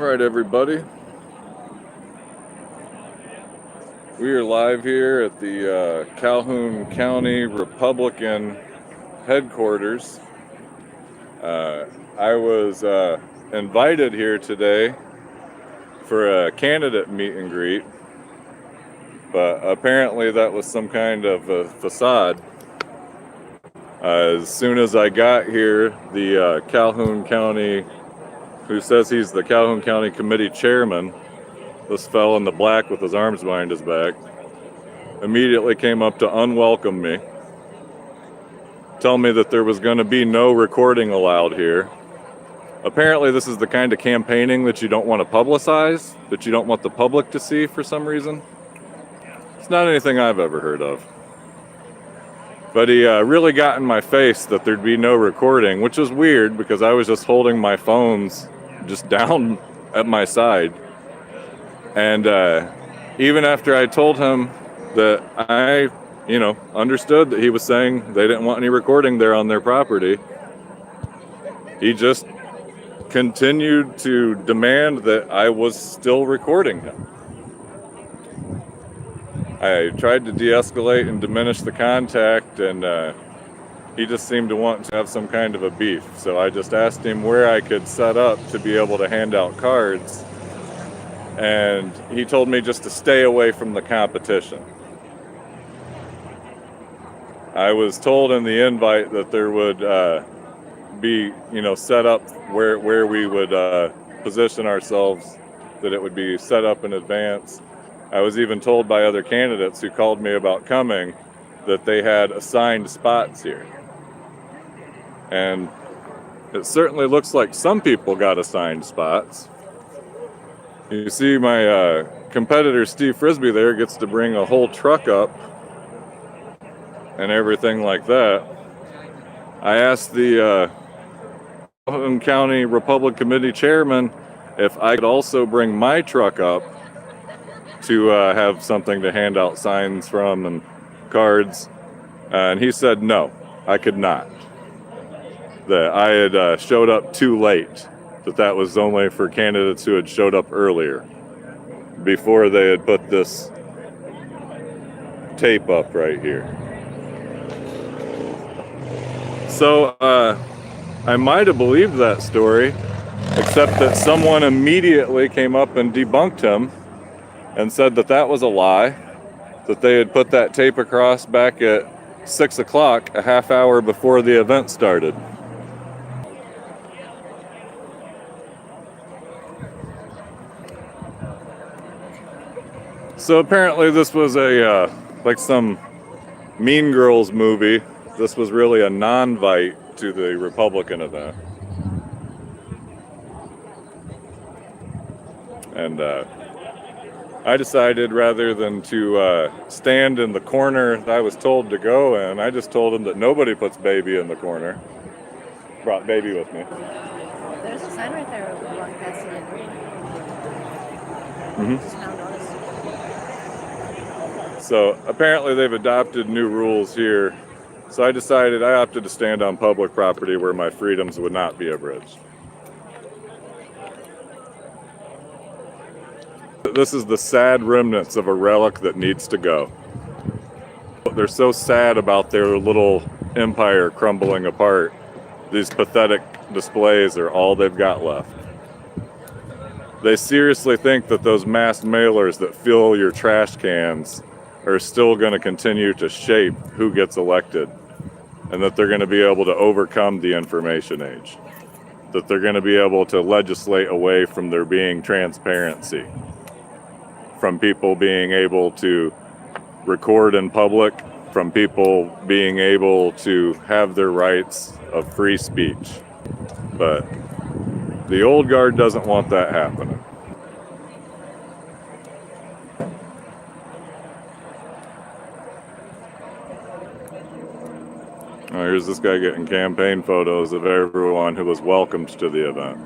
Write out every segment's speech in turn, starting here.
All right, everybody. We are live here at the Calhoun County Republican headquarters. I was invited here today for a candidate meet and greet, but apparently that was some kind of a facade. As soon as I got here, the Calhoun County, who says he's the Calhoun County Committee Chairman, this fellow in the black with his arms behind his back, immediately came up to unwelcome me, tell me that there was going to be no recording allowed here. Apparently this is the kind of campaigning that you don't want to publicize, that you don't want the public to see for some reason. It's not anything I've ever heard of. But he really got in my face that there'd be no recording, which was weird because I was just holding my phones just down at my side. And even after I told him that I understood that he was saying they didn't want any recording there on their property, he just continued to demand that I was still recording him. I tried to de-escalate and diminish the contact, and he just seemed to want to have some kind of a beef. So I just asked him where I could set up to be able to hand out cards, and he told me just to stay away from the competition. I was told in the invite that there would be, set up where we would position ourselves, that it would be set up in advance. I was even told by other candidates who called me about coming that they had assigned spots here. And it certainly looks like some people got assigned spots. You see my competitor Steve Frisbee there gets to bring a whole truck up and everything like that. I asked the Calhoun County Republican Committee Chairman if I could also bring my truck up to have something to hand out signs from and cards, and he said no, I could not. That I had showed up too late, that was only for candidates who had showed up earlier, before they had put this tape up right here. So I might have believed that story, except that someone immediately came up and debunked him and said that that was a lie, that they had put that tape across back at 6 o'clock, a half hour before the event started. So apparently this was a like some Mean Girls movie. This was really a non-invite to the Republican event. And I decided, rather than to stand in the corner that I was told to go in, I just told him that nobody puts baby in the corner. Brought baby with me. There's a sign right there walking past it in green. Mm-hmm. Just now noticed. So apparently they've adopted new rules here. So I decided I opted to stand on public property where my freedoms would not be abridged. This is the sad remnants of a relic that needs to go. They're so sad about their little empire crumbling apart. These pathetic displays are all they've got left. They seriously think that those mass mailers that fill your trash cans are still going to continue to shape who gets elected, and that they're going to be able to overcome the information age, that they're going to be able to legislate away from there being transparency, from people being able to record in public, from people being able to have their rights of free speech. But the old guard doesn't want that happening. Oh, here's this guy getting campaign photos of everyone who was welcomed to the event.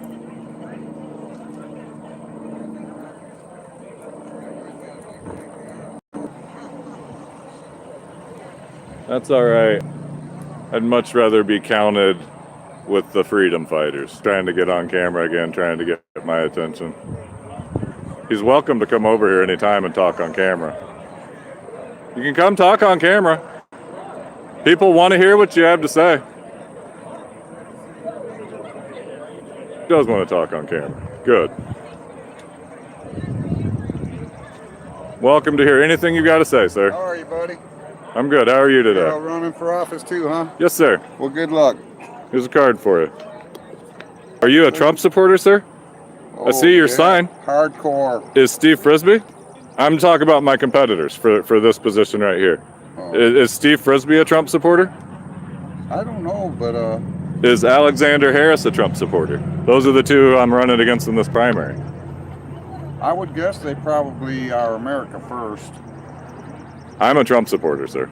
That's all right. I'd much rather be counted with the freedom fighters, trying to get on camera again, trying to get get my attention. He's welcome to come over here anytime and talk on camera. You can come talk on camera. People want to hear what you have to say. He does want to talk on camera. Good. Welcome to hear anything you got to say, sir. How are you, buddy? I'm good. How are you today? You're all running for office too, huh? Yes, sir. Well, good luck. Here's a card for you. Are you a Trump supporter, sir? I see your sign. Hardcore. Is Steve Frisbee? I'm talking about my competitors for this position right here. Oh. Is Steve Frisbee a Trump supporter? I don't know, but Is Alexander Harris a Trump supporter? Those are the two I'm running against in this primary. I would guess they probably are America first. I'm a Trump supporter, sir.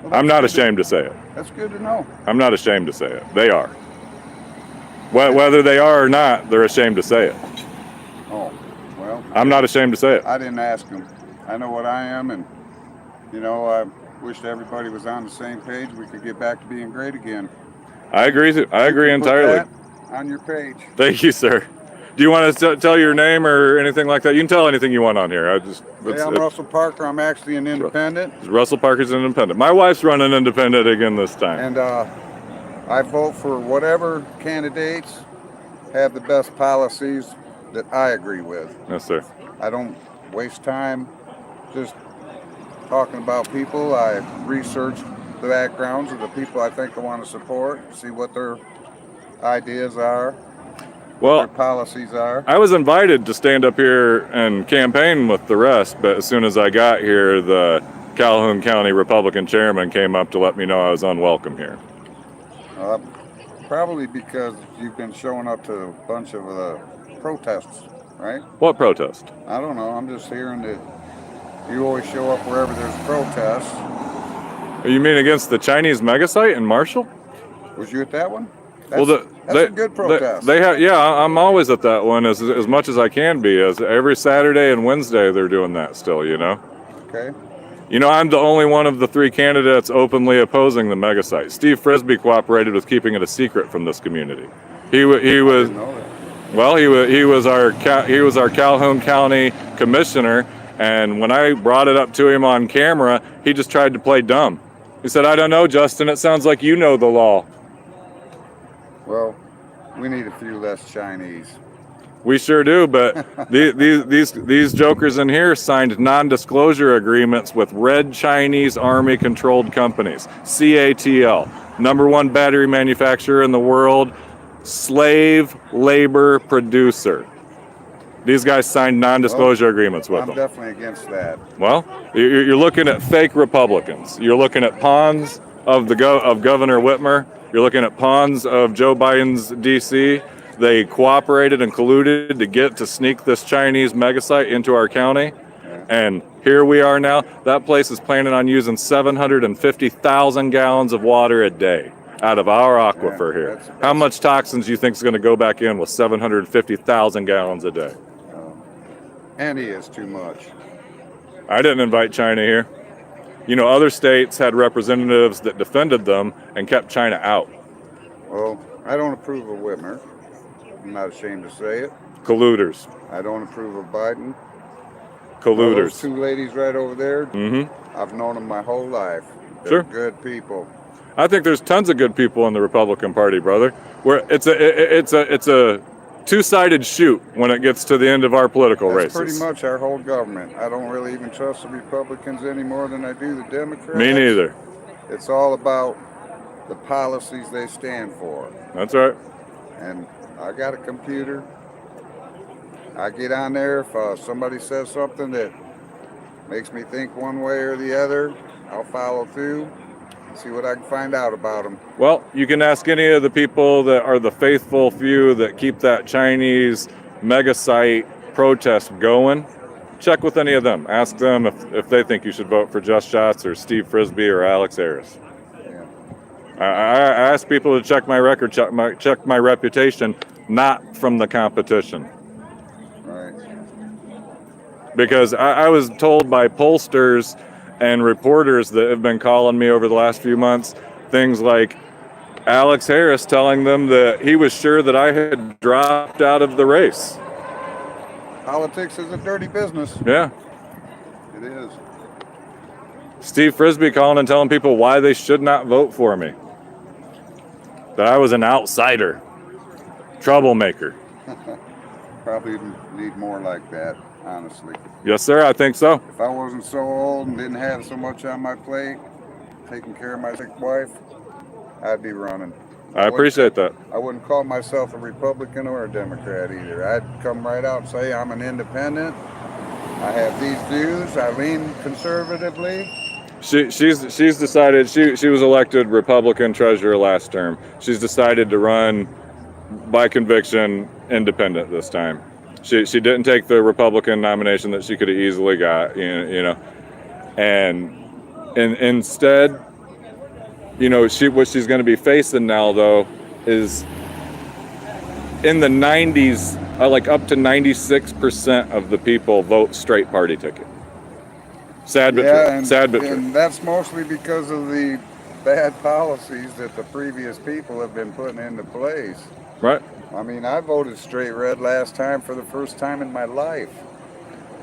Well, I'm not ashamed to say it. That's good to know. I'm not ashamed to say it. They are. Whether they are or not, they're ashamed to say it. Oh, well. I'm not ashamed to say it. I didn't ask them. I know what I am, and, I wished everybody was on the same page. We could get back to being great again. I agree. I agree entirely. Put that on your page. Thank you, sir. Do you want to tell your name or anything like that? You can tell anything you want on here. I'm Russell Parker. I'm actually an independent. Russell Parker's an independent. My wife's running independent again this time. And I vote for whatever candidates have the best policies that I agree with. Yes, sir. I don't waste time just talking about people. I research the backgrounds of the people I think I want to support, see what their ideas are. Well, their policies are. I was invited to stand up here and campaign with the rest, but as soon as I got here, the Calhoun County Republican chairman came up to let me know I was unwelcome here. Probably because you've been showing up to a bunch of protests, right? What protest? I don't know. I'm just hearing that you always show up wherever there's protests. You mean against the Chinese megasite in Marshall? Was you at that one? That's a good protest. They have, yeah. I'm always at that one as much as I can be. As every Saturday and Wednesday, they're doing that still. Okay. I'm the only one of the three candidates openly opposing the megasite. Steve Frisbee cooperated with keeping it a secret from this community. He was. I didn't know that. Well, he was our Calhoun County commissioner, and when I brought it up to him on camera, he just tried to play dumb. He said, "I don't know, Justin. It sounds like you know the law." Well, we need a few less Chinese. We sure do, but these jokers in here signed non-disclosure agreements with Red Chinese Army-controlled companies, CATL, #1 battery manufacturer in the world, slave labor producer. These guys signed non-disclosure agreements with them. I'm definitely against that. Well, you're looking at fake Republicans. You're looking at pawns of Governor Whitmer. You're looking at pawns of Joe Biden's D.C. They cooperated and colluded to sneak this Chinese megasite into our county. And here we are now. That place is planning on using 750,000 gallons of water a day out of our aquifer here. How much toxins do you think is going to go back in with 750,000 gallons a day? And he is too much. I didn't invite China here. Other states had representatives that defended them and kept China out. Well, I don't approve of Whitmer. I'm not ashamed to say it. Colluders. I don't approve of Biden. Colluders. Those two ladies right over there, I've known them my whole life. They're good people. I think there's tons of good people in the Republican Party, brother. Where it's a two-sided shoot when it gets to the end of our political races. That's pretty much our whole government. I don't really even trust the Republicans any more than I do the Democrats. Me neither. It's all about the policies they stand for. That's right. And I got a computer. I get on there. If somebody says something that makes me think one way or the other, I'll follow through. See what I can find out about them. Well, you can ask any of the people that are the faithful few that keep that Chinese megasite protest going. Check with any of them. Ask them if they think you should vote for Just Shots or Steve Frisbee or Alex Harris. Yeah. I ask people to check my record, check my reputation, not from the competition. Right. Because I was told by pollsters and reporters that have been calling me over the last few months, things like Alex Harris telling them that he was sure that I had dropped out of the race. Politics is a dirty business. Yeah. It is. Steve Frisbee calling and telling people why they should not vote for me. That I was an outsider, troublemaker. Probably need more like that, honestly. Yes, sir, I think so. If I wasn't so old and didn't have so much on my plate, taking care of my sick wife, I'd be running. I appreciate that. I wouldn't call myself a Republican or a Democrat either. I'd come right out and say I'm an independent. I have these views. I lean conservatively. She's decided she was elected Republican treasurer last term. She's decided to run by conviction independent this time. She didn't take the Republican nomination that she could have easily got, you know, and instead, you know, what she's going to be facing now though is in the 90s, like up to 96% of the people vote straight party ticket. Sad but true. Sad but true. And that's mostly because of the bad policies that the previous people have been putting into place. Right. I mean, I voted straight red last time for the first time in my life.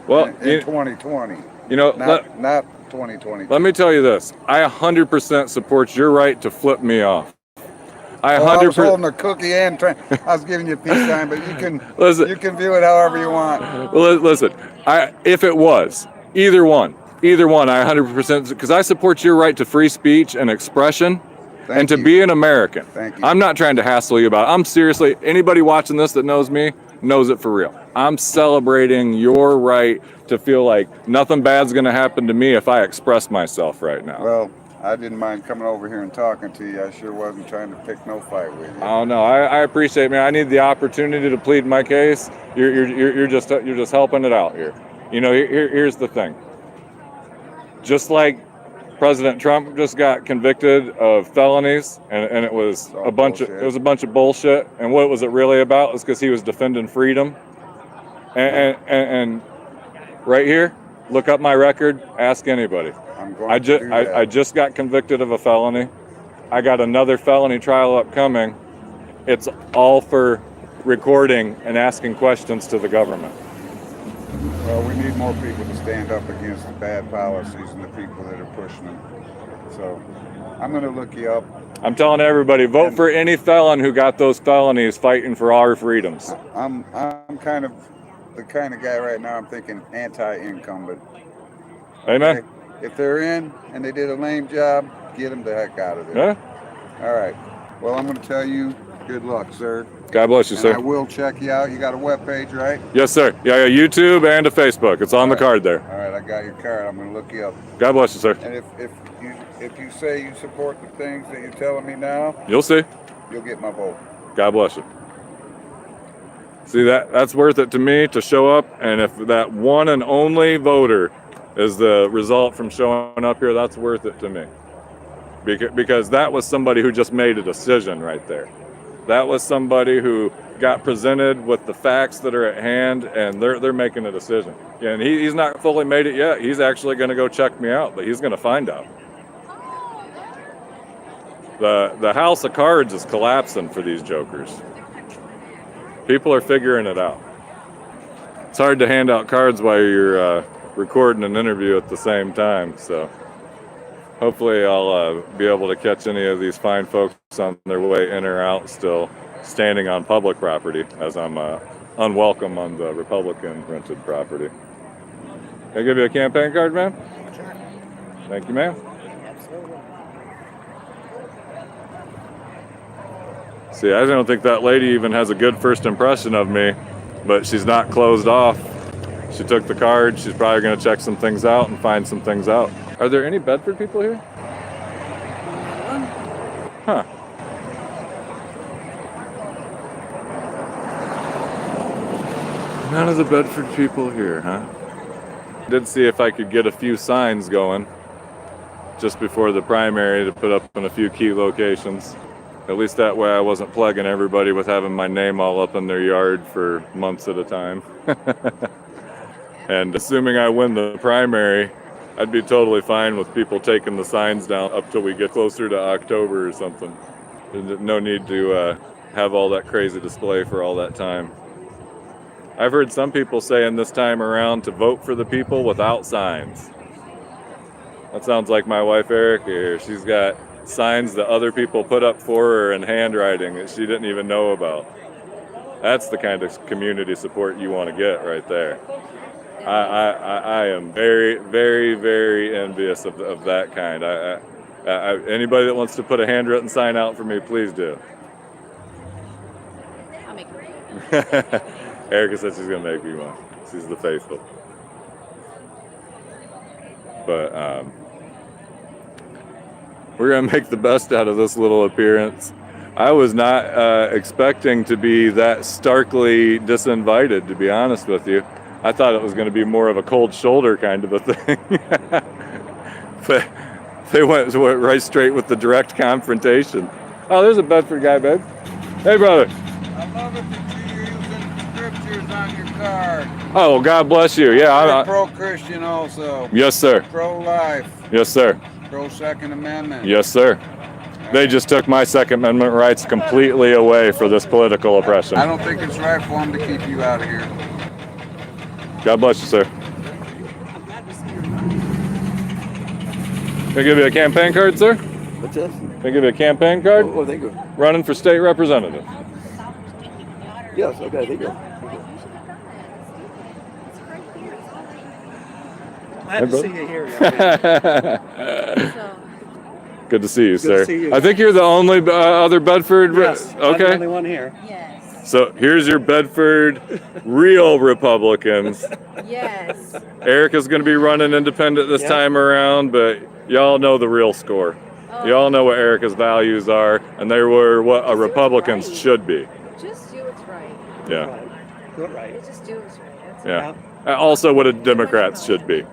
Well, in 2020. You know, not 2020. Let me tell you this. I 100% support your right to flip me off. I was holding a cookie and I was giving you peace time, but you can you can view it however you want. Well, listen. If it was either one, I 100%, because I support your right to free speech and expression. And to be an American. Thank you. I'm not trying to hassle you about it. I'm seriously, anybody watching this that knows me knows it for real. I'm celebrating your right to feel like nothing bad's going to happen to me if I express myself right now. Well, I didn't mind coming over here and talking to you. I sure wasn't trying to pick no fight with you. Oh no, I appreciate it, man. I need the opportunity to plead my case. You're just helping it out here. You know, here's the thing. Just like President Trump just got convicted of felonies, and it was a bunch of bullshit. And what was it really about? It was because he was defending freedom. And right here, look up my record. Ask anybody. I just got convicted of a felony. I got another felony trial upcoming. It's all for recording and asking questions to the government. Well, we need more people to stand up against the bad policies and the people that are pushing them. So I'm going to look you up. I'm telling everybody, vote for any felon who got those felonies fighting for our freedoms. I'm kind of the kind of guy right now, I'm thinking anti-incumbent. Amen. Okay? If they're in and they did a lame job, get them the heck out of there. Yeah. All right. Well, I'm going to tell you, good luck, sir. God bless you, and sir. I will check you out. You got a webpage, right? Yes, sir. Yeah, YouTube and a Facebook. It's on the card there. All right, I got your card. I'm going to look you up. God bless you, sir. And if you say you support the things that you're telling me now, you'll see. You'll get my vote. God bless you. See, that's worth it to me to show up, and if that one and only voter is the result from showing up here, that's worth it to me. Because that was somebody who just made a decision right there. That was somebody who got presented with the facts that are at hand, and they're making a decision. And he's not fully made it yet. He's actually going to go check me out, but he's going to find out. The house of cards is collapsing for these jokers. People are figuring it out. It's hard to hand out cards while you're recording an interview at the same time, so hopefully I'll be able to catch any of these fine folks on their way in or out still standing on public property, as I'm unwelcome on the Republican rented property. Can I give you a campaign card, ma'am? Sure. Thank you, ma'am. Absolutely. See, I don't think that lady even has a good first impression of me, but she's not closed off. She took the card. She's probably going to check some things out and find some things out. Are there any Bedford people here? Huh. None of the Bedford people here, huh? Did see if I could get a few signs going just before the primary to put up in a few key locations. At least that way I wasn't plugging everybody with having my name all up in their yard for months at a time. And assuming I win the primary, I'd be totally fine with people taking the signs down up till we get closer to October or something. There's no need to have all that crazy display for all that time. I've heard some people saying this time around to vote for the people without signs. That sounds like my wife Erica here. She's got signs that other people put up for her in handwriting that she didn't even know about. That's the kind of community support you want to get right there. I am very, very, very envious of that kind. Anybody that wants to put a handwritten sign out for me, please do. I'll make it. Erica said she's going to make me one. She's the faithful. But we're going to make the best out of this little appearance. I was not expecting to be that starkly disinvited, to be honest with you. I thought it was going to be more of a cold shoulder kind of a thing. But they went right straight with the direct confrontation. Oh, there's a Bedford guy, babe. Hey, brother. I love it that you're using scriptures on your card. Oh, well, God bless you. Yeah, I'm I'm pro-Christian also. Yes, sir. Pro-life. Yes, sir. Pro-Second Amendment. Yes, sir. They just took my Second Amendment rights completely away for this political oppression. I don't think it's right for them to keep you out of here. God bless you, sir. Can I give you a campaign card, sir? What's this? Can I give you a campaign card? Oh, thank you. Running for state representative. Yes, okay, thank you. Glad to see you here. So, Good to see you, Good sir. to see you. I think you're the only other Bedford. Yes, I'm the Okay. only one here. yes. So here's your Bedford real Republicans. Yes. Erica's going to be running independent this Yeah. time around, but y'all know the real score. Y'all know what Erica's values are, and they were what a Republicans should be. Just do what's right. Yeah. Right. Do it right. Just do what's right. That's Yeah. Also, what a Democrats should be.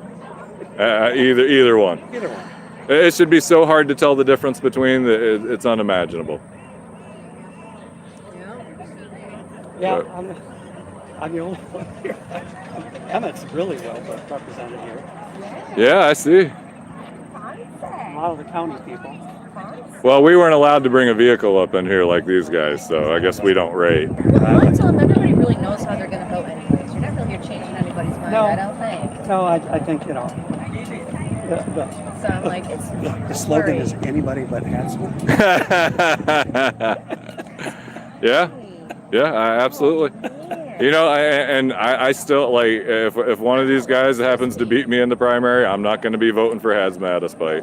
Either one. Either one. It should be so hard to tell the difference between that it's unimaginable. Yeah, Right. I'm the only one here. Emmett's really well represented here. Yeah, I see. A lot of the county people. Well, we weren't allowed to bring a vehicle up in here like these guys, so I guess we don't rate. Well, I tell them everybody really knows how they're going to vote anyways. You're not really here changing anybody's mind, No. I don't think. No, I think, So I'm like, it's the slogan is anybody but Hansel. Yeah, absolutely. You know, I still like if one of these guys happens to beat me in the primary, I'm not going to be voting for Hazmat despite.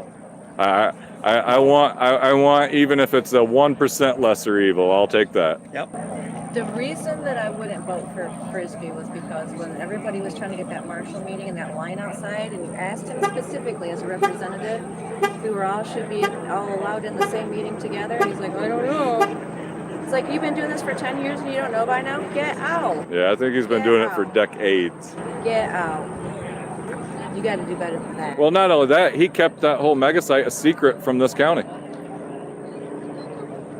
I want even if it's a 1% lesser evil, I'll take that. Yep. the reason that I wouldn't vote for Frisbee was because when everybody was trying to get that Marshall meeting and that line outside, and you asked him specifically as a representative, we were all should be all allowed in the same meeting together, and he's like, I don't know. It's like, you've been doing this for 10 years and you don't know by now? Get out. Yeah, I think he's been doing it for decades. Get out. You got to do better than that. Well, not only that, he kept that whole mega site a secret from this county.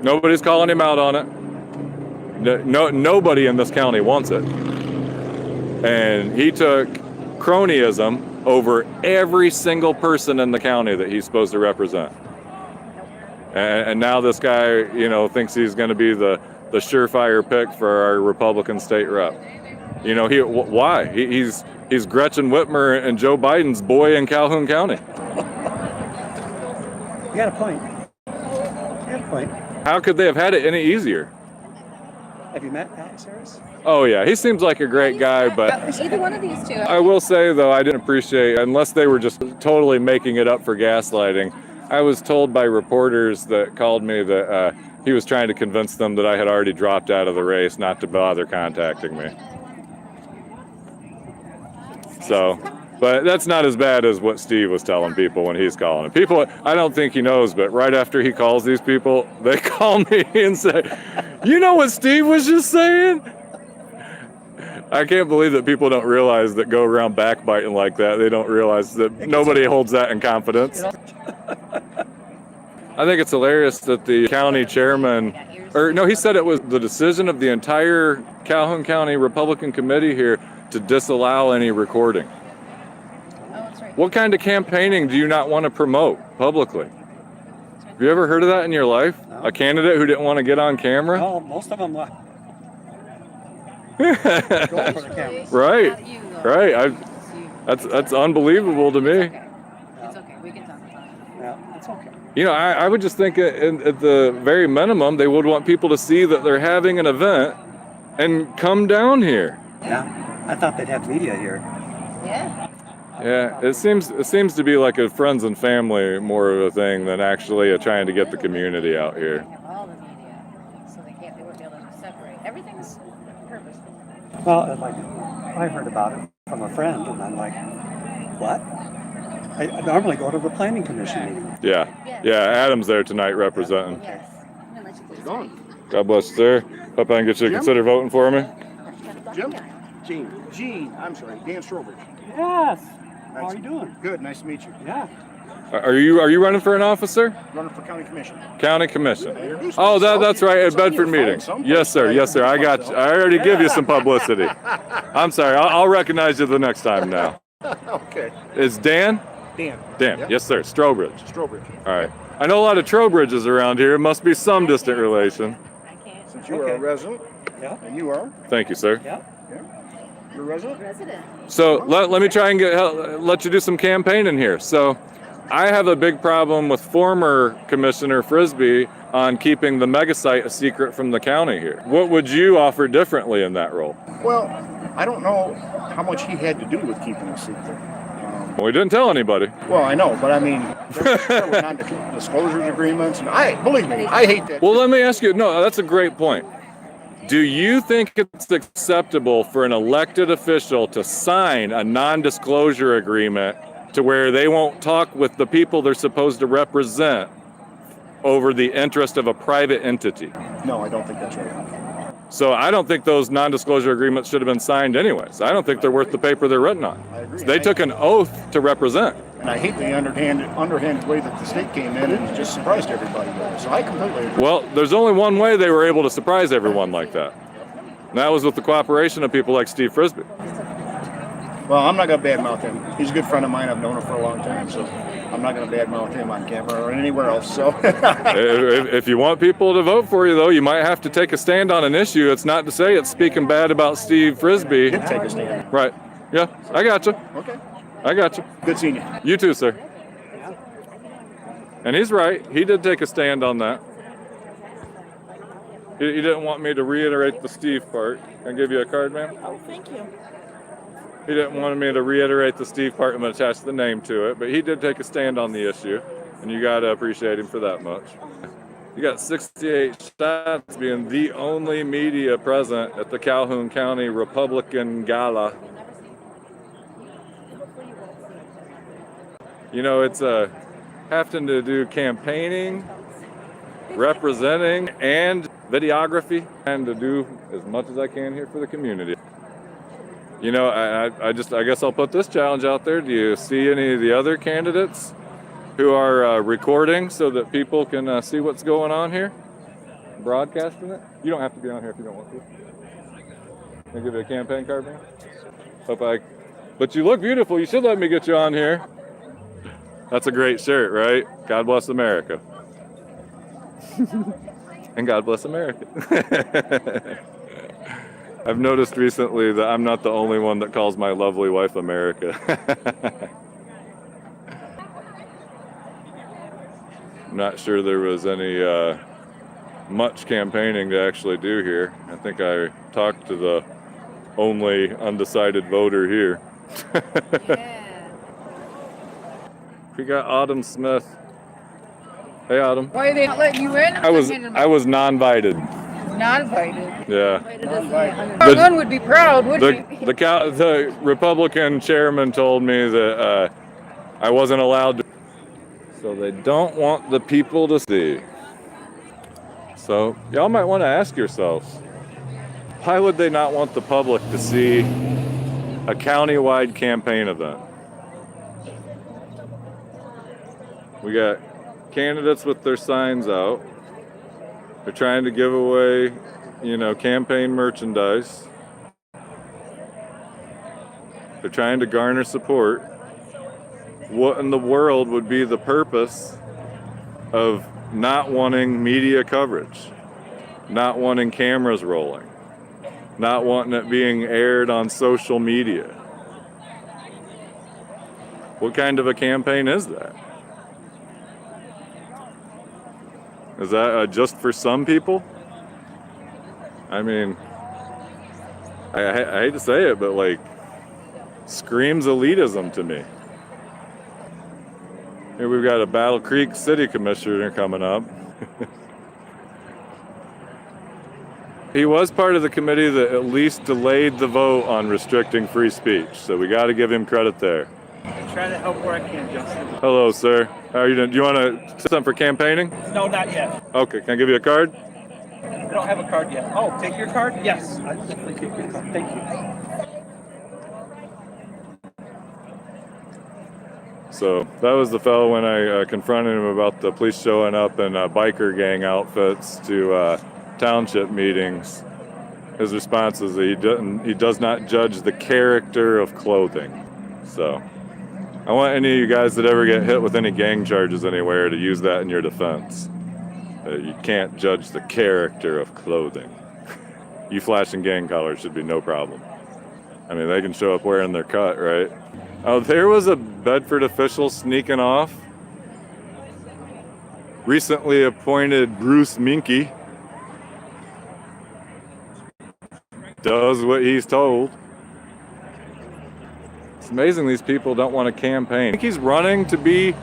Nobody's calling him out on it. Nobody in this county wants it. And he took cronyism over every single person in the county that he's supposed to represent. And now this guy, thinks he's going to be the surefire pick for our Republican state rep. Why? He's Gretchen Whitmer and Joe Biden's boy in Calhoun County. You got a point. How could they have had it any easier? Have you met Alex Harris? Oh yeah, he seems like a great guy, but Either one of these two. I will say though, I didn't appreciate, unless they were just totally making it up for gaslighting. I was told by reporters that called me that he was trying to convince them that I had already dropped out of the race, not to bother contacting me. So, but that's not as bad as what Steve was telling people when he's calling them. People, I don't think he knows, but right after he calls these people, they call me and say, you know what Steve was just saying? I can't believe that people don't realize that go around backbiting like that. They don't realize that nobody holds that in confidence. I think it's hilarious that the county chairman, he said it was the decision of the entire Calhoun County Republican Committee here to disallow any recording. Oh, that's right. What kind of campaigning do you not want to promote publicly? Have you ever heard of that in your life? No. A candidate who didn't want to get on camera? Oh, most of them left. Going for the cameras. Right. Not you, though. Right. It's you. That's unbelievable to It's me. okay. It's okay. We can talk about it. Yeah, it's okay. You know, I would just think at the very minimum, they would want people to see that they're having an event and come down here. Yeah, I thought they'd have media here. Yeah. Yeah, it seems to be like a friends and family more of a thing than actually trying to get the community out They here. have all the media, so they wouldn't be able to separate. Everything's purposeful. Well, like I heard about it from a friend, and I'm like, what? I normally go to the planning commission meeting. Yeah, Adam's there tonight representing. Yes. I'm gonna let you please God bless you, sir. Hope I can get you to consider voting for me. Jim? Gene, I'm sorry, Dan Strobridge. Yes. How are you doing? Good, nice to meet you. Yeah. Are you running for an office, sir? Running for county commission. County commission. Introduce Oh, myself. that's right, at It's on your Bedford phone meeting. someplace. Yes, sir. Yes, sir. I got you. I already give you some publicity. I'm sorry. I'll recognize you the next time now. Okay. It's Dan? Dan. Dan. Yes, sir. Strobridge. Strobridge. All right. I know a lot of Trowbridges around here. It must be some distant relation. I can't. Since you are Okay. a resident, Yeah. and you are, Thank you, sir. Yeah. you're a resident? Resident. So let me try and let you do some campaigning here. So I have a big problem with former Commissioner Frisbee on keeping the mega site a secret from the county here. What would you offer differently in that role? Well, I don't know how much he had to do with keeping it secret. Well, we didn't tell anybody. Well, I know, but I mean, there were non-disclosure agreements, and believe me, I hate that. Well, let me ask you. No, that's a great point. Do you think it's acceptable for an elected official to sign a non-disclosure agreement to where they won't talk with the people they're supposed to represent over the interest of a private entity? No, I don't think that's right. So I don't think those non-disclosure agreements should have been signed anyways. I don't think they're worth the paper they're written on. I agree. They took an oath to represent. And I hate the underhanded way that the state came in and just surprised everybody with it. So I completely agree. Well, there's only one way they were able to surprise everyone like that. And that was with the cooperation of people like Steve Frisbee. Well, I'm not going to badmouth him. He's a good friend of mine. I've known him for a long time, so I'm not going to badmouth him on camera or anywhere else. So, If you want people to vote for you, though, you might have to take a stand on an issue. It's not to say it's speaking bad about Steve Frisbee. did take a stand. Right. Yeah, I got you. Okay. I got you. Good seeing you. You too, sir. And he's right. He did take a stand on that. He didn't want me to reiterate the Steve part. Can I give you a card, ma'am? Oh, thank you. He didn't want me to reiterate the Steve part and attach the name to it, but he did take a stand on the issue, and you got to appreciate him for that much. You got 68 shots being the only media present at the Calhoun County Republican Gala. You know, it's having to do campaigning, representing, and videography, and to do as much as I can here for the community. You know, I guess I'll put this challenge out there. Do you see any of the other candidates who are recording so that people can see what's going on here? Broadcasting it? You don't have to be on here if you don't want to. Can I give you a campaign card, man? But you look beautiful. You should let me get you on here. That's a great shirt, right? God bless America. And God bless America. I've noticed recently that I'm not the only one that calls my lovely wife America. I'm not sure there was any much campaigning to actually do here. I think I talked to the only undecided voter here. Yeah. We got Autumn Smith. Hey, Autumn. Why are they not letting you in? I was non-invited. Non-invited. Yeah. Calhoun would be proud, wouldn't he? The Republican chairman told me that I wasn't allowed to. So they don't want the people to see. So y'all might want to ask yourselves, why would they not want the public to see a county-wide campaign event? We got candidates with their signs out. They're trying to give away, campaign merchandise. They're trying to garner support. What in the world would be the purpose of not wanting media coverage, not wanting cameras rolling, not wanting it being aired on social media. What kind of a campaign is that? Is that just for some people? I mean, I hate to say it, but like, screams elitism to me. Here we've got a Battle Creek City Commissioner coming up. He was part of the committee that at least delayed the vote on restricting free speech, so we got to give him credit there. I try to help where I can, Justin. Hello, sir. How are you doing? Do you want to say something for campaigning? No, not yet. Okay, can I give you a card? I don't have a card yet. Oh, take your card? Yes. I definitely take your card. Thank you. So that was the fellow when I confronted him about the police showing up in biker gang outfits to township meetings. His response is that he does not judge the character of clothing. So I want any of you guys that ever get hit with any gang charges anywhere to use that in your defense. You can't judge the character of clothing. You flashing gang collars should be no problem. I mean, they can show up wearing their cut, right? Oh, there was a Bedford official sneaking off. Recently appointed Bruce Minke does what he's told. It's amazing these people don't want to campaign. I think he's running to be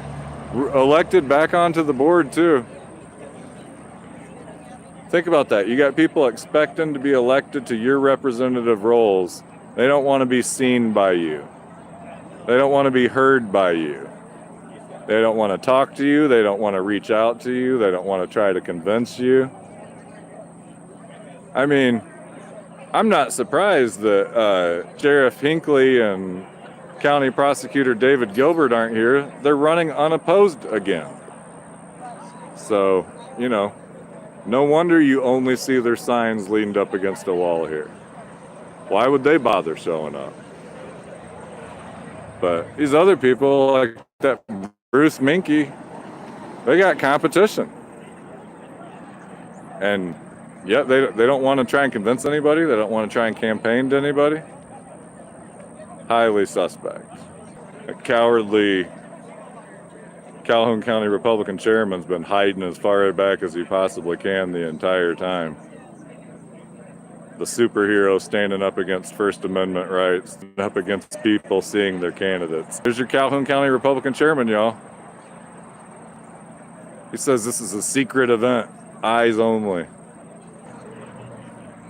elected back onto the board too. Think about that. You got people expecting to be elected to your representative roles. They don't want to be seen by you. They don't want to be heard by you. They don't want to talk to you. They don't want to reach out to you. They don't want to try to convince you. I mean, I'm not surprised that Sheriff Hinckley and County Prosecutor David Gilbert aren't here. They're running unopposed again. So, you know, no wonder you only see their signs leaned up against a wall here. Why would they bother showing up? But these other people, like that Bruce Minke, they got competition. And yet they don't want to try and convince anybody. They don't want to try and campaign to anybody. Highly suspect. A cowardly Calhoun County Republican chairman's been hiding as far back as he possibly can the entire time. The superhero standing up against First Amendment rights, standing up against people seeing their candidates. There's your Calhoun County Republican chairman, y'all. He says this is a secret event, eyes only.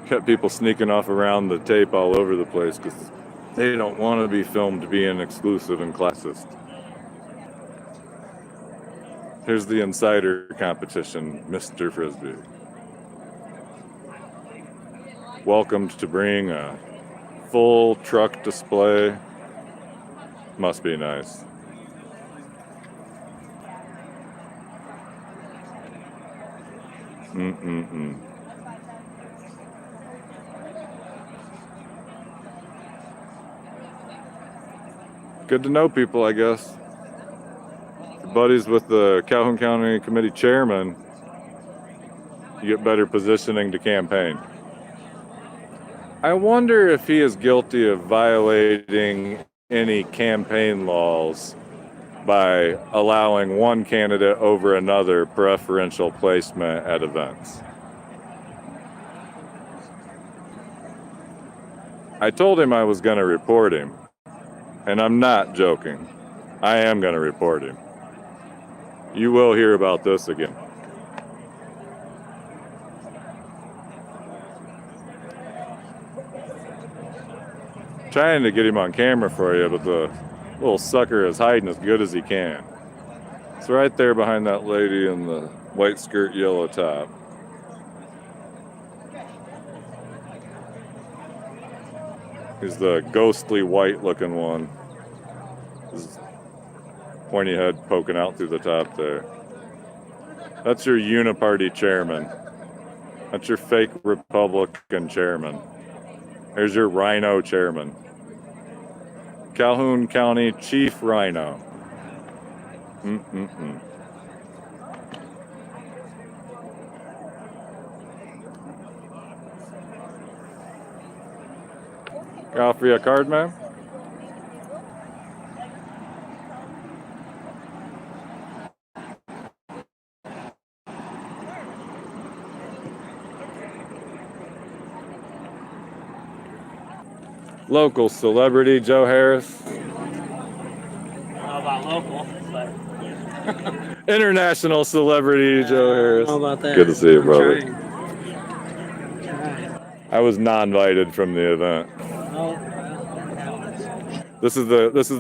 Kept people sneaking off around the tape all over the place because they don't want to be filmed being exclusive and classist. Here's the insider competition, Mr. Frisbee. Welcomed to bring a full truck display. Must be nice. Good to know people, I guess. Your buddies with the Calhoun County Committee chairman, you get better positioning to campaign. I wonder if he is guilty of violating any campaign laws by allowing one candidate over another preferential placement at events. I told him I was going to report him, and I'm not joking. I am going to report him. You will hear about this again. Trying to get him on camera for you, but the little sucker is hiding as good as he can. It's right there behind that lady in the white skirt, yellow top. He's the ghostly white looking one. His pointy head poking out through the top there. That's your uniparty chairman. That's your fake Republican chairman. There's your Rhino chairman. Calhoun County Chief Rhino. Can I offer you a card, ma'am? Local celebrity Joe Harris. I don't know about local, but International celebrity Joe I Harris. don't know about that. Good to see you, I'm brother. trying. I was non-invited from the event. Oh, well, This is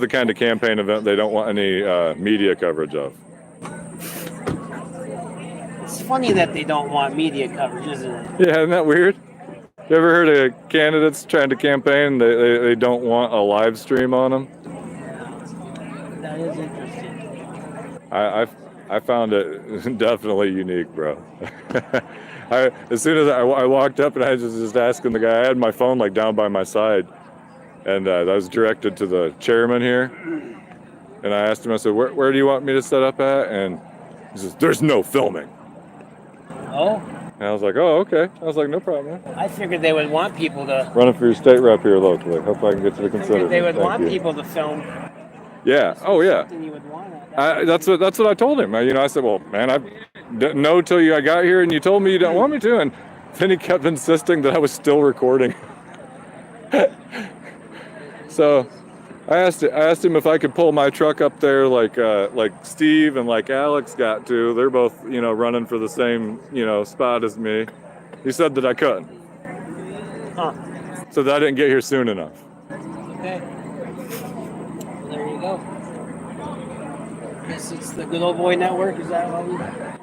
the kind of campaign event they don't want any media coverage of. it's funny that they don't want media coverage, isn't it? Yeah, isn't that weird? You ever heard of candidates trying to campaign? They don't want a live stream on them. That is interesting. I found it definitely unique, bro. As soon as I walked up and I was just asking the guy, I had my phone like down by my side, and I was directed to the chairman here, and I asked him, I said, where do you want me to set up at? And he says, there's no filming. Oh, And I was like, oh, okay. I was like, no problem. I figured they would want people to. Running for your state rep here locally. Hope I can get you to consider Figured they me. would Thank want you. people to film. Yeah. Oh, yeah. Something you would want. That's what I told him. I said, well, man, I didn't know till I got here, and you told me you didn't want me to, and then he kept insisting that I was still recording. So I asked him if I could pull my truck up there like Steve and like Alex got to. They're both running for the same spot as me. He said that I couldn't. Huh. So that I didn't get here soon enough. Okay. There you go. Guess it's the Good Old Boy Network. Is that what we?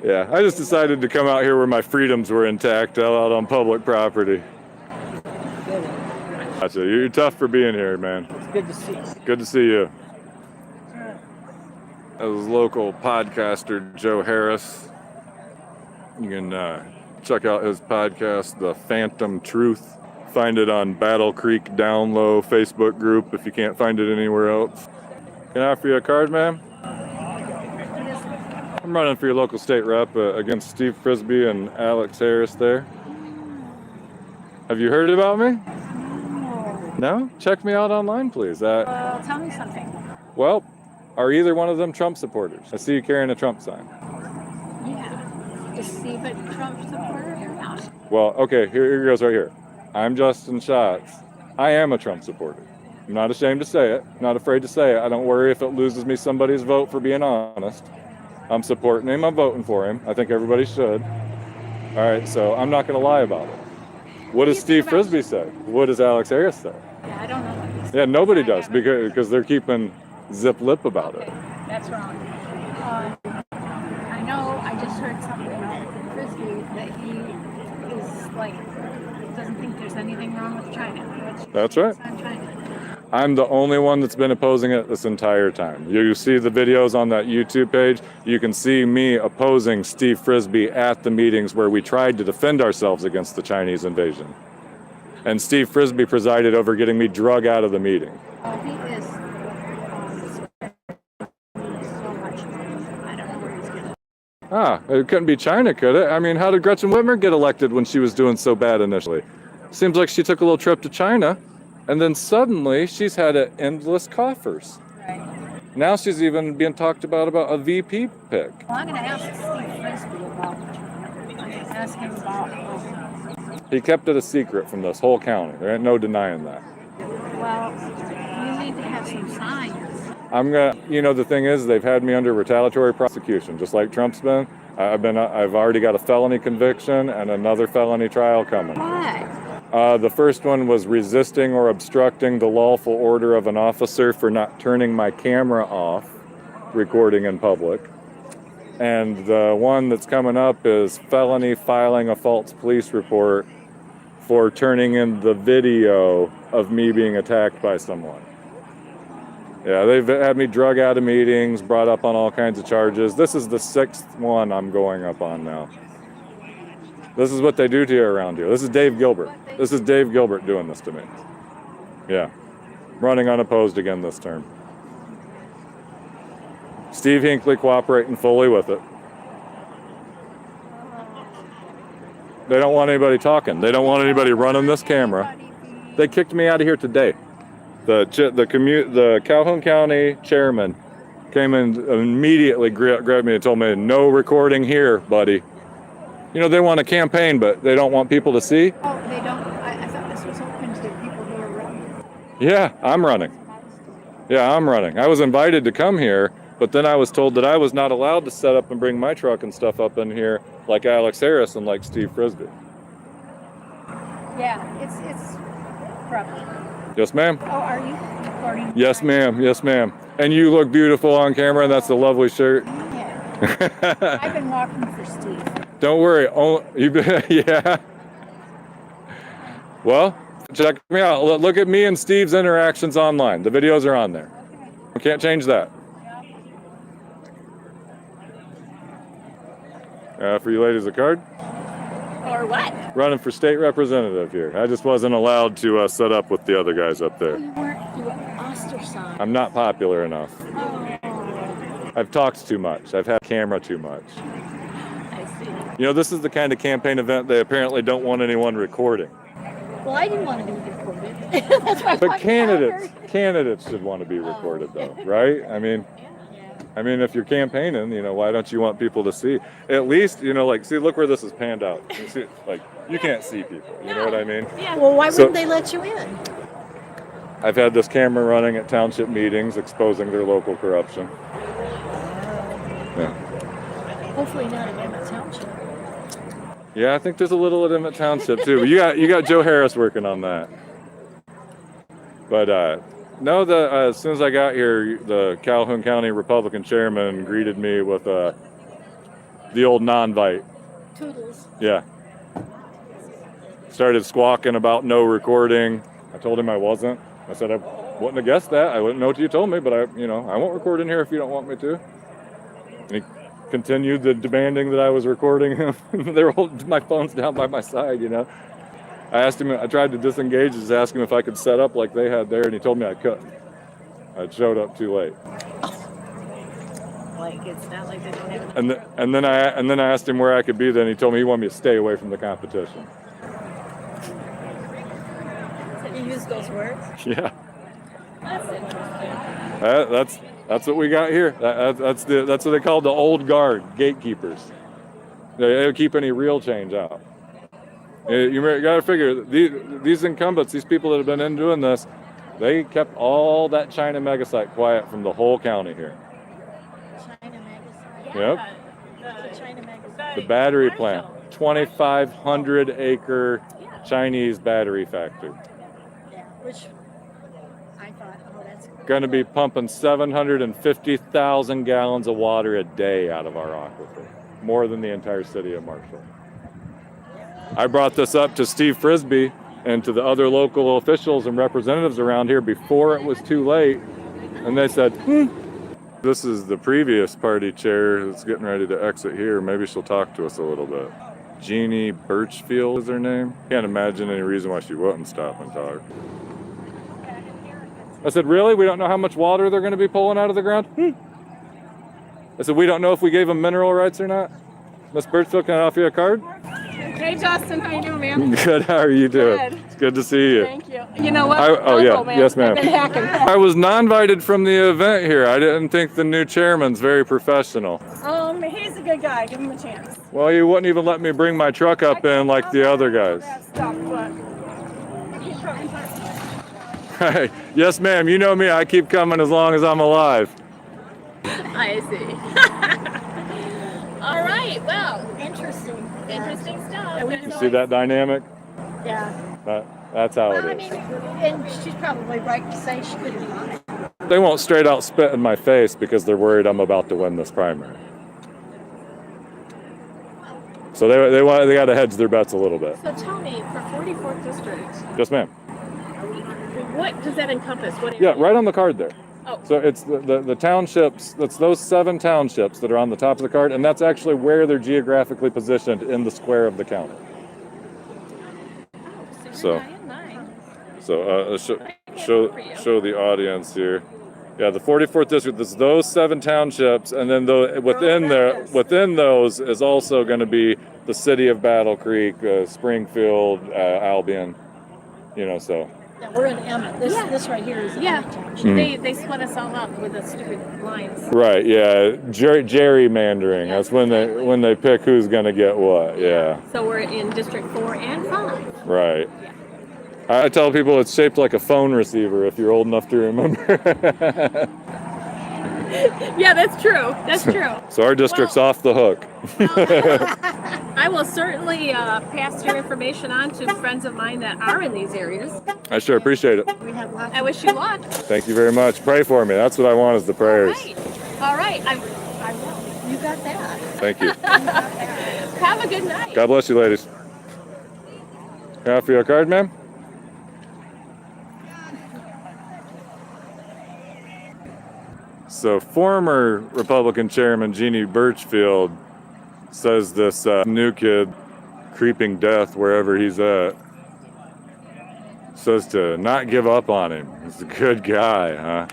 Yeah, I just decided to come out here where my freedoms were intact, out on public property. Gotcha. You're tough for being here, man. It's good to see. Good to see you. That was local podcaster Joe Harris. You can check out his podcast, The Phantom Truth. Find it on Battle Creek Down Low Facebook group if you can't find it anywhere else. Can I offer you a card, ma'am? I'm running for your local state rep against Steve Frisbee and Alex Harris there. Have you heard about me? No? Check me out online, please. Well, tell me something. Well, are either one of them Trump supporters? I see you carrying a Trump sign. Yeah. Is Steve a Trump supporter or not? Well, okay, here goes right here. I'm Justin Schatz. I am a Trump supporter. I'm not ashamed to say it. Not afraid to say it. I don't worry if it loses me somebody's vote for being honest. I'm supporting him. I'm voting for him. I think everybody should. All right, so I'm not going to lie about it. What does Steve Frisbee say? What does Alex Harris say? Yeah, I don't know what he's Yeah, nobody does because they're keeping zip lip about it. That's wrong. I know I just heard something about Frisbee that he is like, doesn't think there's anything wrong with China. Which That's right. on China. I'm the only one that's been opposing it this entire time. You see the videos on that YouTube page. You can see me opposing Steve Frisbee at the meetings where we tried to defend ourselves against the Chinese invasion. And Steve Frisbee presided over getting me drug out of the meeting. Oh, he is so much money. I don't know where he's getting. It couldn't be China, could it? I mean, how did Gretchen Whitmer get elected when she was doing so bad initially? Seems like she took a little trip to China, and then suddenly she's had endless coffers. Right. Now she's even being talked about a VP pick. Well, I'm going to ask Steve Frisbee about China. I'm going to ask him about. He kept it a secret from this whole county. There ain't no denying that. Well, you need to have some signs. The thing is, they've had me under retaliatory prosecution, just like Trump's been. I've already got a felony conviction and another felony trial coming. Why? The first one was resisting or obstructing the lawful order of an officer for not turning my camera off, recording in public. And the one that's coming up is felony filing a false police report for turning in the video of me being attacked by someone. Yeah, they've had me drug out of meetings, brought up on all kinds of charges. This is the 6th one I'm going up on now. This is what they do to you around here. This is Dave Gilbert. This is Dave Gilbert doing this to me. Yeah, running unopposed again this term. Steve Hinckley cooperating fully with it. They don't want anybody talking. They don't want anybody running this camera. They kicked me out of here today. The Calhoun County chairman came in immediately, grabbed me and told me, "No recording here, buddy." You know, they want a campaign, but they don't want people to see. Oh, they don't. I thought this was open to people who are running. Yeah, I'm running. Yeah, I'm running. I was invited to come here, but then I was told that I was not allowed to set up and bring my truck and stuff up in here like Alex Harris and like Steve Frisbee. Yeah, it's rough. Yes, ma'am. Oh, are you recording? Yes, ma'am. Yes, ma'am. And you look beautiful on camera, and that's a lovely shirt. Yeah. I've been walking for Steve. Don't worry. Yeah. Well, check me out. Look at me and Steve's interactions online. The videos are on there. We can't change that. For you ladies, a card. Or what? Running for state representative here. I just wasn't allowed to set up with the other guys up there. You were ostracized. I'm not popular enough. Oh, I've talked too much. I've had camera too much. I see. You know, this is the kind of campaign event they apparently don't want anyone recording. Well, I didn't want to be recorded. That's why I But walked candidates should want to be recorded, though, right? I mean, if you're campaigning, you know, why don't you want people to see? At least, you know, like, see, look where this is panned out. You see, like, you can't see people. You know what I mean? Yeah. Well, why wouldn't they let you in? I've had this camera running at township meetings, exposing their local corruption. Yeah. Hopefully not in Emmett Township. Yeah, I think there's a little at Emmett Township too. But you got Joe Harris working on that. But no, as soon as I got here, the Calhoun County Republican chairman greeted me with the old non-bite. Toodles. Yeah. Started squawking about no recording. I told him I wasn't. I said I wouldn't have guessed that. I wouldn't know till you told me, but I won't record in here if you don't want me to. And he continued the demanding that I was recording him. They were holding my phones down by my side, you know. I asked him, I tried to disengage, just ask him if I could set up like they had there, and he told me I couldn't. I showed up too late. Like, it's not like they don't have. And then I asked him where I could be. Then he told me he wanted me to stay away from the competition. So you use those words? Yeah. That's interesting. That's what we got here. That's what they call the old guard, gatekeepers. They don't keep any real change out. You got to figure these incumbents, these people that have been in doing this, they kept all that China mega site quiet from the whole county here. China Magazine. Yep. The China Magazine. The battery plant, 2,500 acre Chinese battery factory. Yeah, which I thought, oh, that's Going to be pumping 750,000 gallons of water a day out of our aquifer, more than the entire city of Marshall. I brought this up to Steve Frisbee and to the other local officials and representatives around here before it was too late, and they said, This is the previous party chair who's getting ready to exit here. Maybe she'll talk to us a little bit. Jeannie Birchfield is her name. Can't imagine any reason why she wouldn't stop and talk. I said, really? We don't know how much water they're going to be pulling out of the ground? I said, we don't know if we gave them mineral rights or not. Miss Birchfield, can I offer you a card? Hey, Justin, how you doing, man? Good, how are you doing? Good. It's good to see you. Thank you. You know what? Man. Yes, ma'am. I've been hacking. I was non-invited from the event here. I didn't think the new chairman's very professional. He's a good guy. Give him a chance. Well, he wouldn't even let me bring my truck up in like the other guys. Hey, yes, ma'am. You know me. I keep coming as long as I'm alive. I see. All right. Well, interesting. interesting stuff. You see that dynamic? Yeah. That's how Well, it I is. mean, and she's probably right to say she couldn't be on it. They won't straight out spit in my face because they're worried I'm about to win this primary. So they got to hedge their bets a little bit. So tell me, for 44th district, Yes, ma'am. what does that encompass? What Yeah, area? right on the card there. Oh. So it's the townships, that's those 7 townships that are on the top of the card, and that's actually where they're geographically positioned in the square of the county. So show the audience here. Yeah, the 44th district, there's those 7 townships, and then within those is also going to be the city of Battle Creek, Springfield, Albion, so. Yeah, we're in Emmett. This right here is Emmett Township. They split us all up with the stupid lines. Right, yeah, gerrymandering. That's when they pick who's gonna get what. Yeah, So we're in District 4 and 5. right. I tell people it's shaped like a phone receiver if you're old enough to remember. Yeah, that's true. That's true. So our district's off the hook. I will certainly pass your information on to friends of mine that are in these areas. I sure appreciate it. We have lots I wish you luck. Thank you very much. Pray for me. That's what I want is the prayers. All right. I will. You got that. Thank you. Have a good night. God bless you, ladies. Can I offer you a card, ma'am? So former Republican Chairman Jeannie Birchfield says this new kid, creeping death wherever he's at, says to not give up on him. He's a good guy, huh?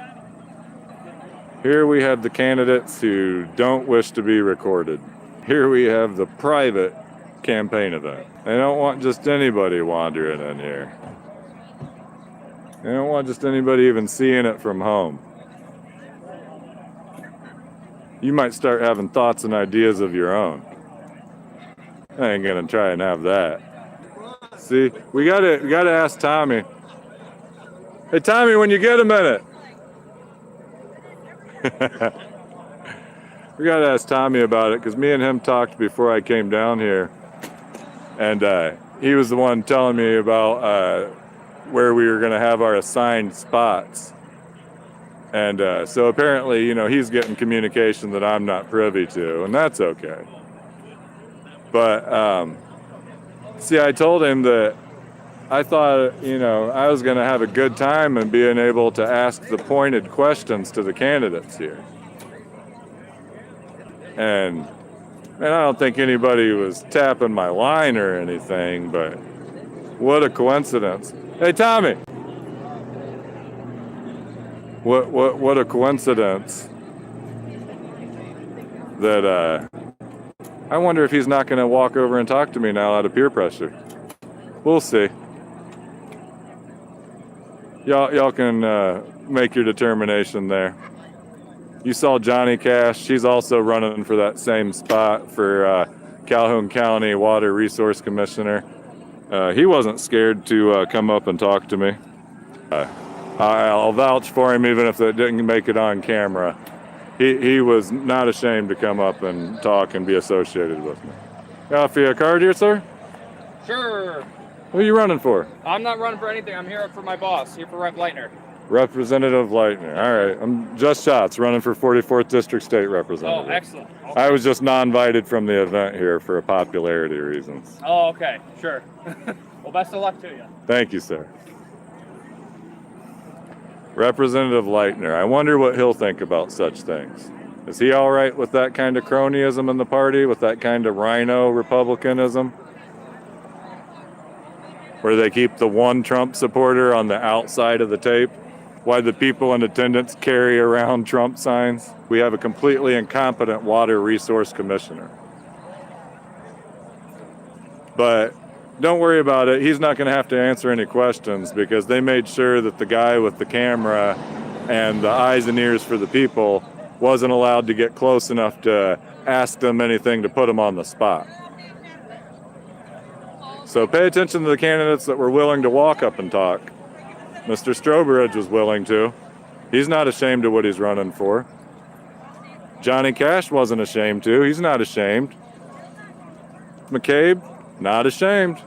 Here we have the candidates who don't wish to be recorded. Here we have the private campaign event. They don't want just anybody wandering in here. They don't want just anybody even seeing it from home. You might start having thoughts and ideas of your own. I ain't gonna try and have that. See, we gotta ask Tommy. Hey Tommy, when you get a minute. We gotta ask Tommy about it because me and him talked before I came down here, and he was the one telling me about where we were gonna have our assigned spots. And so apparently, you know, he's getting communication that I'm not privy to, and that's okay. But, see, I told him that I thought, you know, I was going to have a good time and being able to ask the pointed questions to the candidates here. And I don't think anybody was tapping my line or anything, but what a coincidence. Hey, Tommy! What a coincidence that I wonder if he's not going to walk over and talk to me now out of peer pressure. We'll see. Y'all can make your determination there. You saw Johnny Cash. She's also running for that same spot for Calhoun County Water Resource Commissioner. He wasn't scared to come up and talk to me. I'll vouch for him even if it didn't make it on camera. He was not ashamed to come up and talk and be associated with me. Got you a card here, sir? Sure. Who are you running for? I'm not running for anything. I'm here for my boss, here for Rep. Leitner. Representative Leitner. All right. I'm Just Shots, running for 44th District State Representative. Oh, excellent. Okay. I was just non-invited from the event here for popularity reasons. Oh, okay. Sure. Well, best of luck to you. Thank you, sir. Representative Leitner. I wonder what he'll think about such things. Is he all right with that kind of cronyism in the party, with that kind of Rhino Republicanism? Where they keep the one Trump supporter on the outside of the tape? Why the people in attendance carry around Trump signs? We have a completely incompetent water resource commissioner. But don't worry about it. He's not going to have to answer any questions because they made sure that the guy with the camera and the eyes and ears for the people wasn't allowed to get close enough to ask them anything to put them on the spot. So pay attention to the candidates that were willing to walk up and talk. Mr. Strobridge was willing to. He's not ashamed of what he's running for. Johnny Cash wasn't ashamed to. He's not ashamed. McCabe, not ashamed.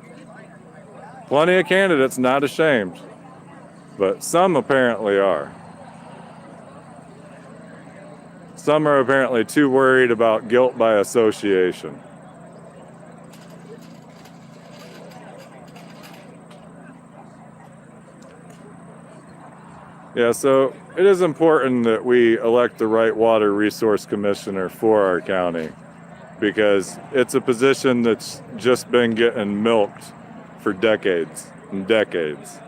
Plenty of candidates not ashamed. But some apparently are. Some are apparently too worried about guilt by association. Yeah, so it is important that we elect the right water resource commissioner for our county because it's a position that's just been getting milked for decades and decades.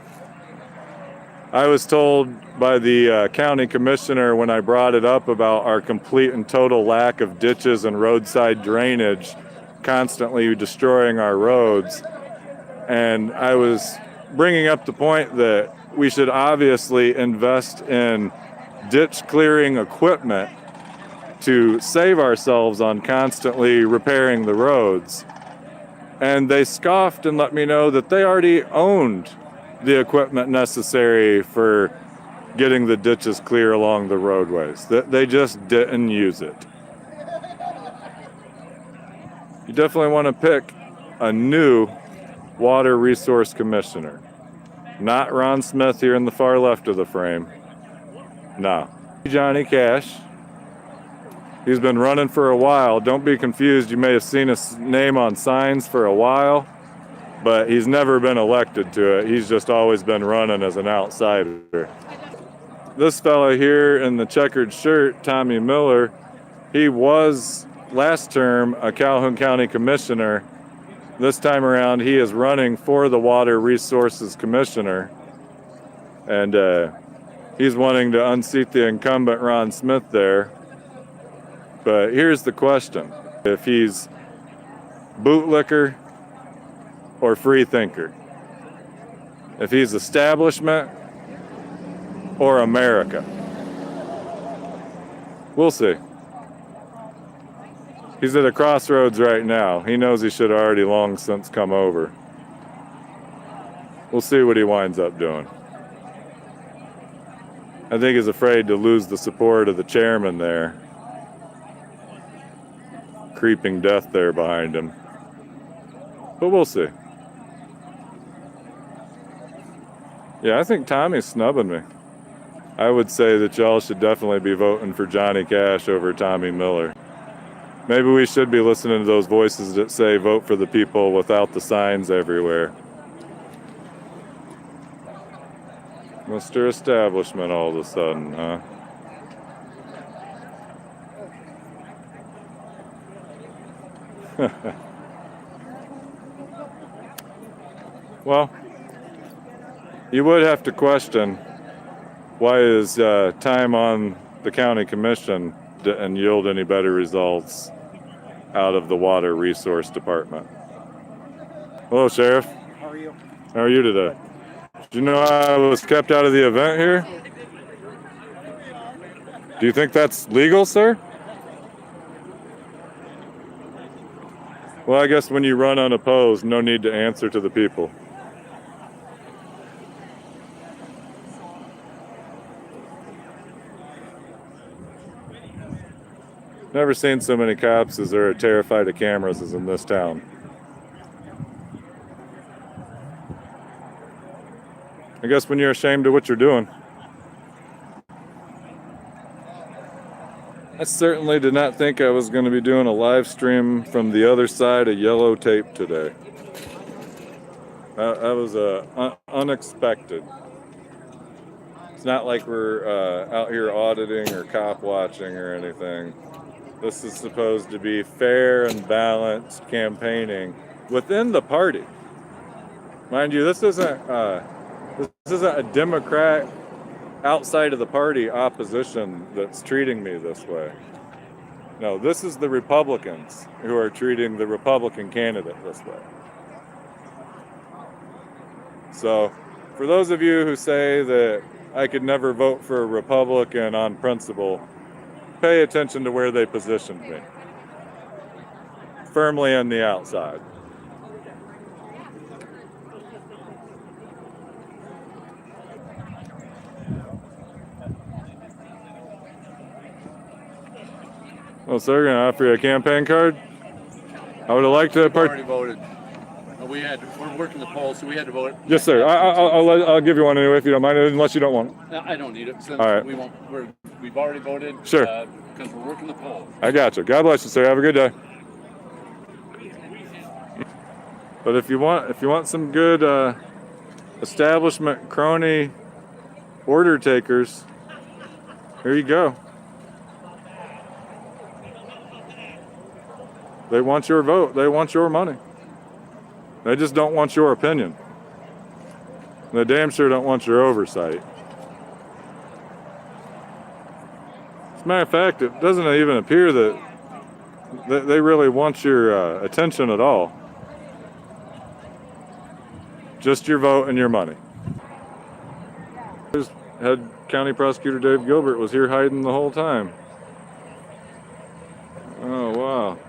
I was told by the county commissioner when I brought it up about our complete and total lack of ditches and roadside drainage constantly destroying our roads, and I was bringing up the point that we should obviously invest in ditch clearing equipment to save ourselves on constantly repairing the roads. And they scoffed and let me know that they already owned the equipment necessary for getting the ditches clear along the roadways. That they just didn't use it. You definitely want to pick a new water resource commissioner. Not Ron Smith here in the far left of the frame. No. Johnny Cash. He's been running for a while. Don't be confused. You may have seen his name on signs for a while, but he's never been elected to it. He's just always been running as an outsider. This fella here in the checkered shirt, Tommy Miller, he was last term a Calhoun County commissioner. This time around, he is running for the Water Resources Commissioner, and he's wanting to unseat the incumbent Ron Smith there. But here's the question. If he's bootlicker or free thinker. If he's establishment or America. We'll see. He's at a crossroads right now. He knows he should have already long since come over. We'll see what he winds up doing. I think he's afraid to lose the support of the chairman there. Creeping death there behind him. But we'll see. Yeah, I think Tommy's snubbing me. I would say that y'all should definitely be voting for Johnny Cash over Tommy Miller. Maybe we should be listening to those voices that say vote for the people without the signs everywhere. Mr. Establishment all of a sudden, huh? Well, you would have to question why his time on the county commission didn't yield any better results out of the Water Resource Department. Hello, Sheriff. How are you? How are you today? Did you know I was kept out of the event here? Do you think that's legal, sir? Well, I guess when you run unopposed, no need to answer to the people. Never seen so many cops as are terrified of cameras as in this town. I guess when you're ashamed of what you're doing. I certainly did not think I was going to be doing a live stream from the other side of yellow tape today. That was unexpected. It's not like we're out here auditing or cop watching or anything. This is supposed to be fair and balanced campaigning within the party. Mind you, this isn't a Democrat outside of the party opposition that's treating me this way. No, this is the Republicans who are treating the Republican candidate this way. So, for those of you who say that I could never vote for a Republican on principle, pay attention to where they positioned me. Firmly on the outside. Well, sir, going to offer you a campaign card? I would have liked to already voted. We're working the polls, so we had to vote. Yes, sir. I'll give you one anyway if you don't mind, unless you don't want it. No, I don't need it. Since all right. We've already voted. Sure. Because we're working the polls. I got you. God bless you, sir. Have a good day. But if you want some good establishment crony order takers, here you go. They want your vote. They want your money. They just don't want your opinion. They damn sure don't want your oversight. As a matter of fact, it doesn't even appear that they really want your attention at all. Just your vote and your money. Head County Prosecutor Dave Gilbert was here hiding the whole time. Oh, wow.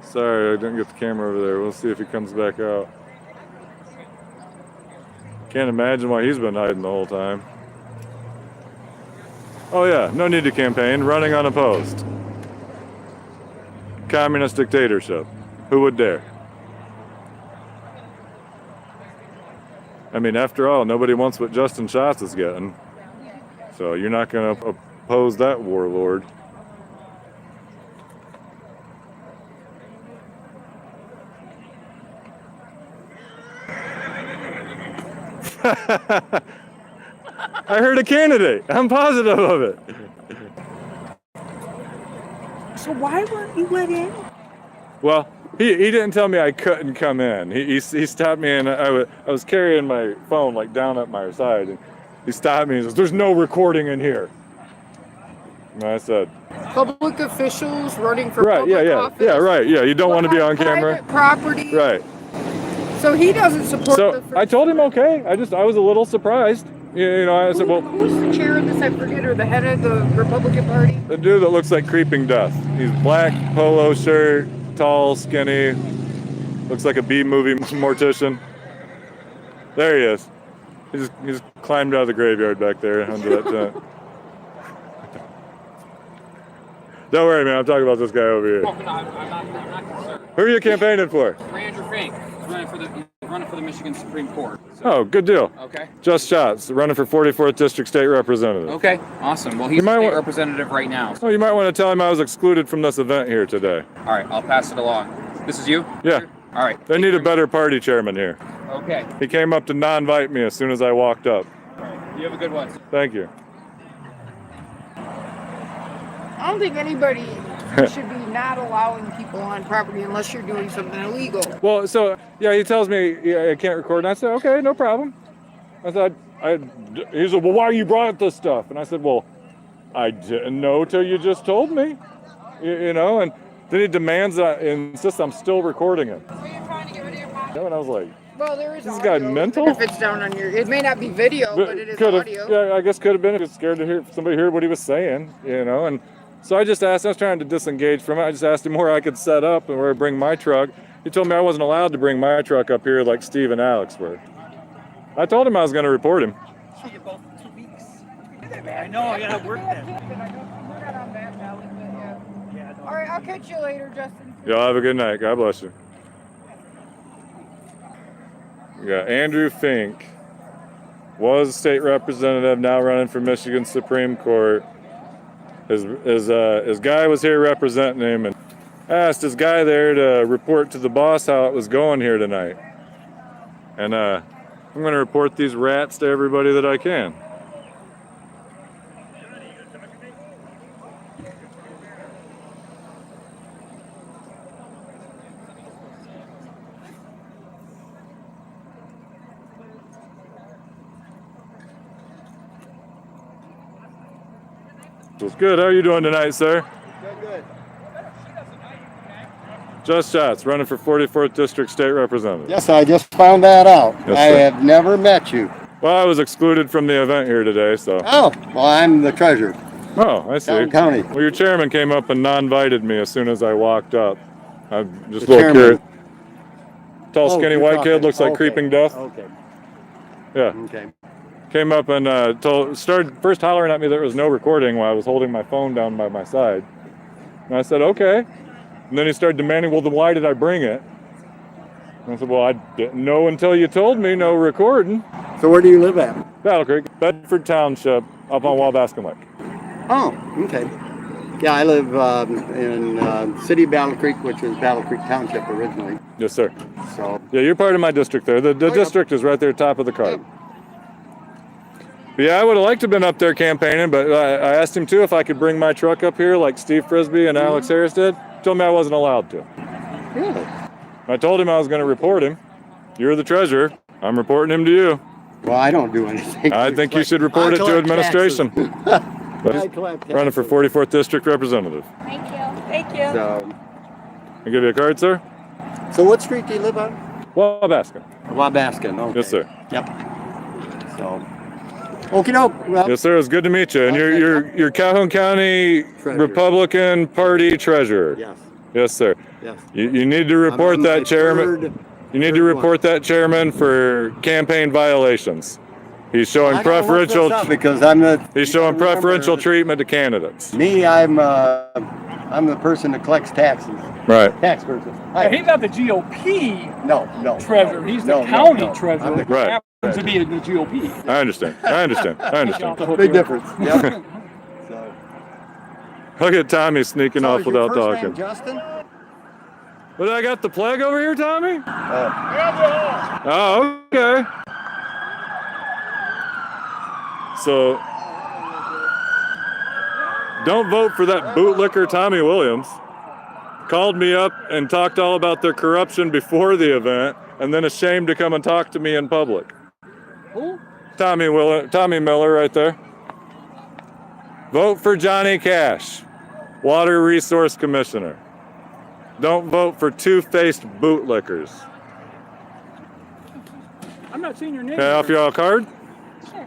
Sorry, I didn't get the camera over there. We'll see if he comes back out. Can't imagine why he's been hiding the whole time. Oh yeah, no need to campaign, running unopposed. Communist dictatorship. Who would dare? I mean, after all, nobody wants what Justin Schatz is getting. So you're not going to oppose that warlord. I heard a candidate. I'm positive of it. So why weren't you let in? Well, he didn't tell me I couldn't come in. He stopped me, and I was carrying my phone like down at my side, and he stopped me and says, "There's no recording in here." And I said, Public officials running for "Right, public office. yeah, right, yeah. You don't want to be on camera, Private property. right?" So he doesn't support So the First I told him okay. I was a little surprised. You know, I said, "Well, Who's the chair of this? I forget, or the head of the Republican Party? the dude that looks like Creeping Death. He's black polo shirt, tall, skinny, looks like a B-movie mortician. There he is. He's climbed out of the graveyard back there under that tent. Don't worry, man. I'm talking about this guy over here. Well, no, I'm not concerned. Who are you campaigning for? Andrew Fink, running for the Michigan Supreme Court. Oh, good deal. Okay. Just Schatz, running for 44th District State Representative. Okay, awesome. Well, he's might state wa- representative right now. Oh, you might want to tell him I was excluded from this event here today. All right, I'll pass it along. This is you? Yeah. All right. They need a better party chairman here. Okay. He came up to non-invite me as soon as I walked up. All right. You have a good one. Thank you. I don't think anybody should be not allowing people on property unless you're doing something illegal. Well, so, yeah, he tells me I can't record, and I said, okay, no problem. I said, he said, well, why you brought this stuff? And I said, well, I didn't know till you just told me, you know, and then he demands that I insist I'm still recording it. You know, and I was like, Well, there is this audio, guy mental? If it's down on your, it may not be video, but it is Could've- audio. Yeah, I guess could have been if he was scared to hear somebody hear what he was saying, you know, and so I just asked, I was trying to disengage from it. I just asked him where I could set up and where I bring my truck. He told me I wasn't allowed to bring my truck up here like Steve and Alex were. I told him I was going to report him. See you both in 2 weeks. I know, I gotta work then. All right, I'll catch you later, Justin. Y'all have a good night. God bless you. We got Andrew Fink, was state representative, now running for Michigan Supreme Court. His guy was here representing him, and asked his guy there to report to the boss how it was going here tonight. And I'm going to report these rats to everybody that I can. Well, good. How are you doing tonight, sir? Good. Just Schatz, running for 44th District State Representative. Yes, I just found that out. Yes, I sir. have never met you. Well, I was excluded from the event here today, so. Oh, well, I'm the treasurer. Oh, I see. Down county. Well, your chairman came up and non-invited me as soon as I walked up. I'm just The a little curious. chairman. Tall, Oh, skinny you're white talking- kid, looks like okay. Creeping Death. Okay. Yeah. Okay. Came up and started first hollering at me there was no recording while I was holding my phone down by my side. And I said, okay. And then he started demanding, well, then why did I bring it? And I said, well, I didn't know until you told me no recording. So where do you live at? Battle Creek, Bedford Township, up on Wabaskin Lake. Oh, okay. Yeah, I live in City of Battle Creek, which is Battle Creek Township originally. Yes, sir. So Yeah, you're part of my district there. The yeah. district is right there, top of the card. But yeah, I would have liked to have been up there campaigning, but I asked him too if I could bring my truck up here like Steve Frisbee and Alex Harris did. He told me I wasn't allowed to. really? I told him I was going to report him. You're the treasurer. I'm reporting him to you. Well, I don't do anything. I think you should report it to collect administration. I collect Running for taxes. 44th District Representative. Thank you. Thank you. So, I give you a card, sir? so what street do you live on? Wabaskin. Wabaskin. Okay. Yes, sir. Yep. So, Okie doke. Well, Yes, sir. It's good to meet you. And you're Calhoun County Treasurer. Republican Party treasurer. yes. Yes, sir. Yes. You need to report I'm my that chairman. You need to third report that chairman for campaign violations. He's showing I gotta look preferential. this up because I'm the. He's showing preferential treatment to candidates. Me, I'm the person that collects taxes. Right. Tax person. Yeah, he's not the GOP No. treasurer. He's the No, county no. treasurer. I'm the- Right. Happens to be the GOP. I understand. I understand. Big difference. Yeah. So. Look at Tommy sneaking So off is your without first talking. name Justin? But I got the plague over here, Tommy? Oh, okay. So, don't vote for that bootlicker Tommy Williams. Called me up and talked all about their corruption before the event, and then ashamed to come and talk to me in public. Who? Tommy Miller right there. Vote for Johnny Cash, Water Resource Commissioner. Don't vote for two-faced bootlickers. I'm not seeing your name. Can I offer y'all a card? Sure.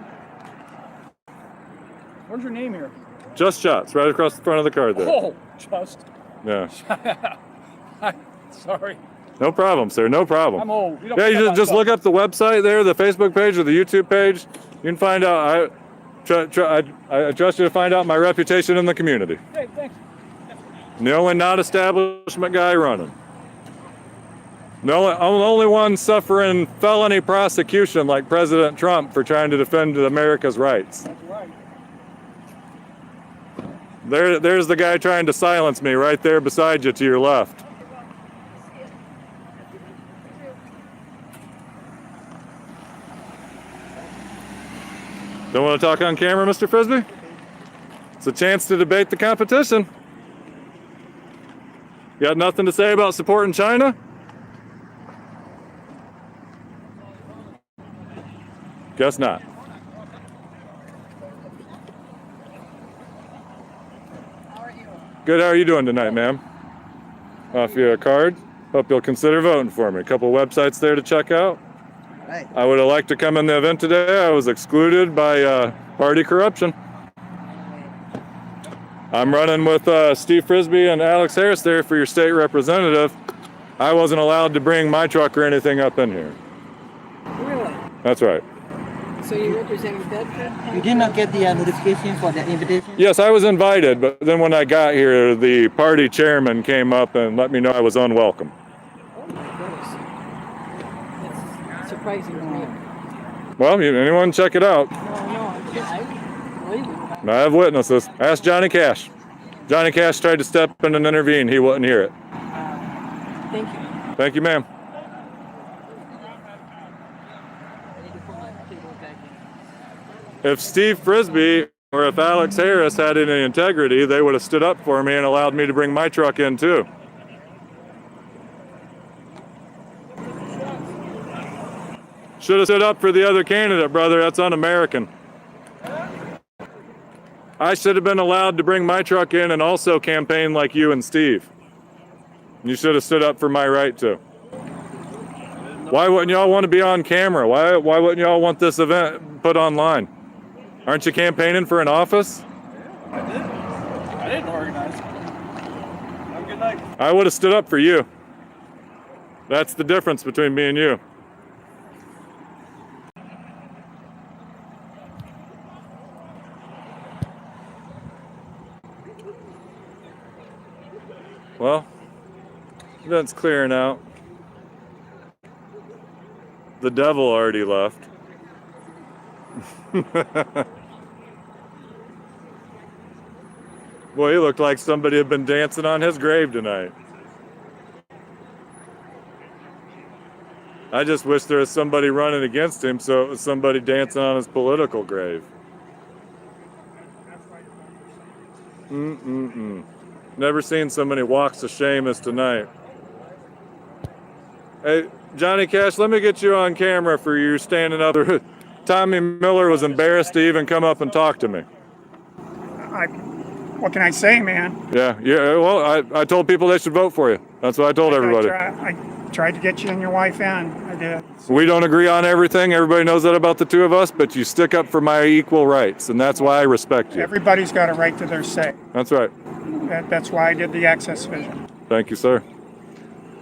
Where's your name here? Just Shots, right across the front of the card there. Oh, just. Yeah. Sorry. No problem, sir. No problem. I'm old. You don't Yeah, you know just myself. look up the website there, the Facebook page or the YouTube page. You can find out. I trust you to find out my reputation in the community. Hey, thanks. I'm the only non-establishment guy running. I'm the only one suffering felony prosecution like President Trump for trying to defend America's rights. That's right. There's the guy trying to silence me right there beside you to your left. Don't want to talk on camera, Mr. Frisbee? It's a chance to debate the competition. Got nothing to say about supporting China? Guess not. Good, how are you doing tonight, ma'am? Off you a card. Hope you'll consider voting for me. A couple websites there to check out. Right. I would have liked to come in the event today. I was excluded by party corruption. I'm running with Steve Frisbee and Alex Harris there for your state representative. I wasn't allowed to bring my truck or anything up in here. Really? That's right. So you're representing Bedford? You did not get the notification for the invitation? Yes, I was invited, but then when I got here, the party chairman came up and let me know I was unwelcome. Oh my goodness. That's surprising to me. Well, anyone check it out. No, I believe you. I have witnesses. Ask Johnny Cash. Johnny Cash tried to step in and intervene. He wouldn't hear it. Thank you. Thank you, ma'am. If Steve Frisbee or if Alex Harris had any integrity, they would have stood up for me and allowed me to bring my truck in too. Should have stood up for the other candidate, brother. That's un-American. I should have been allowed to bring my truck in and also campaign like you and Steve. You should have stood up for my right to. Why wouldn't y'all want to be on camera? Why wouldn't y'all want this event put online? Aren't you campaigning for an office? I didn't organize. Have a good night. I would have stood up for you. That's the difference between me and you. Well, event's clearing out. The devil already left. Boy, he looked like somebody had been dancing on his grave tonight. I just wish there was somebody running against him so it was somebody dancing on his political grave. Never seen so many walks of shame as tonight. Hey, Johnny Cash, let me get you on camera for you standing up there. Tommy Miller was embarrassed to even come up and talk to me. What can I say, man? Yeah. Well, I told people they should vote for you. That's what I told everybody. I tried to get you and your wife in. did. We don't agree on everything. Everybody knows that about the two of us, but you stick up for my equal rights, and that's why I respect you. Everybody's got a right to their say. That's right. That's why I did the access vision. Thank you, sir.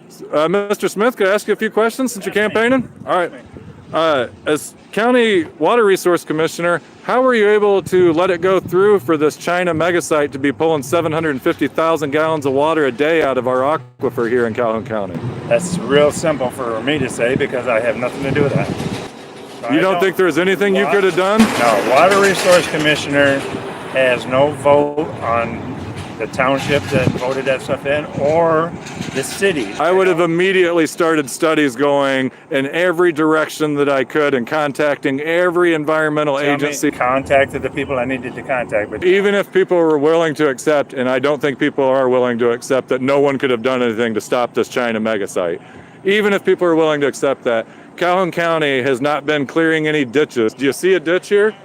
Mr. Smith, could I ask you a few questions since you're campaigning? All right. As County Water Resource Commissioner, how were you able to let it go through for this China mega site to be pulling 750,000 gallons of water a day out of our aquifer here in Calhoun County? That's real simple for me to say because I have nothing to do with that. So you don't think there's anything you could have done? No, Water Resource Commissioner has no vote on the township that voted that stuff in or the city. I would have immediately started studies going in every direction that I could and contacting every environmental agency. Contacted the people I needed to contact. But even if people were willing to accept, and I don't think people are willing to accept that no one could have done anything to stop this China mega site. Even if people are willing to accept that, Calhoun County has not been clearing any ditches. Do you see a ditch here?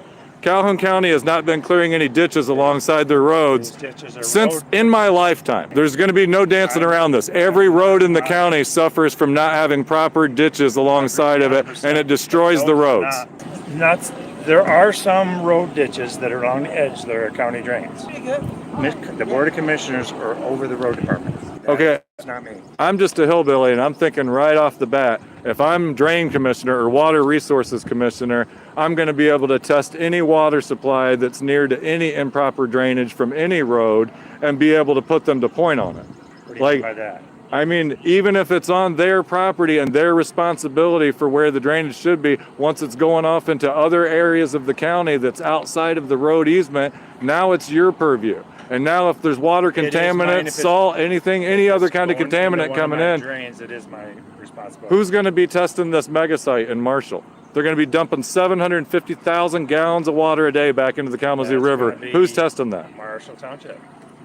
Calhoun County has not been clearing any ditches alongside their roads since in my lifetime. There's going to be no dancing around this. Every road in the county suffers from not having proper ditches alongside of it, and it destroys the roads. There are some road ditches that are along the edge that are county drains. The Board of Commissioners are over the road department. Okay, That's not me. I'm just a hillbilly, and I'm thinking right off the bat, if I'm drain commissioner or water resources commissioner, I'm going to be able to test any water supply that's near to any improper drainage from any road and be able to put them to point on it. What do you mean by that? I mean, even if it's on their property and their responsibility for where the drainage should be, once it's going off into other areas of the county that's outside of the road easement, now it's your purview. And now if there's water contaminants, salt, anything, any other kind of contaminant coming in, drains, it is my responsibility. who's going to be testing this mega site in Marshall? They're going to be dumping 750,000 gallons of water a day back into the Kalamazoo River. Who's testing that? Marshall Township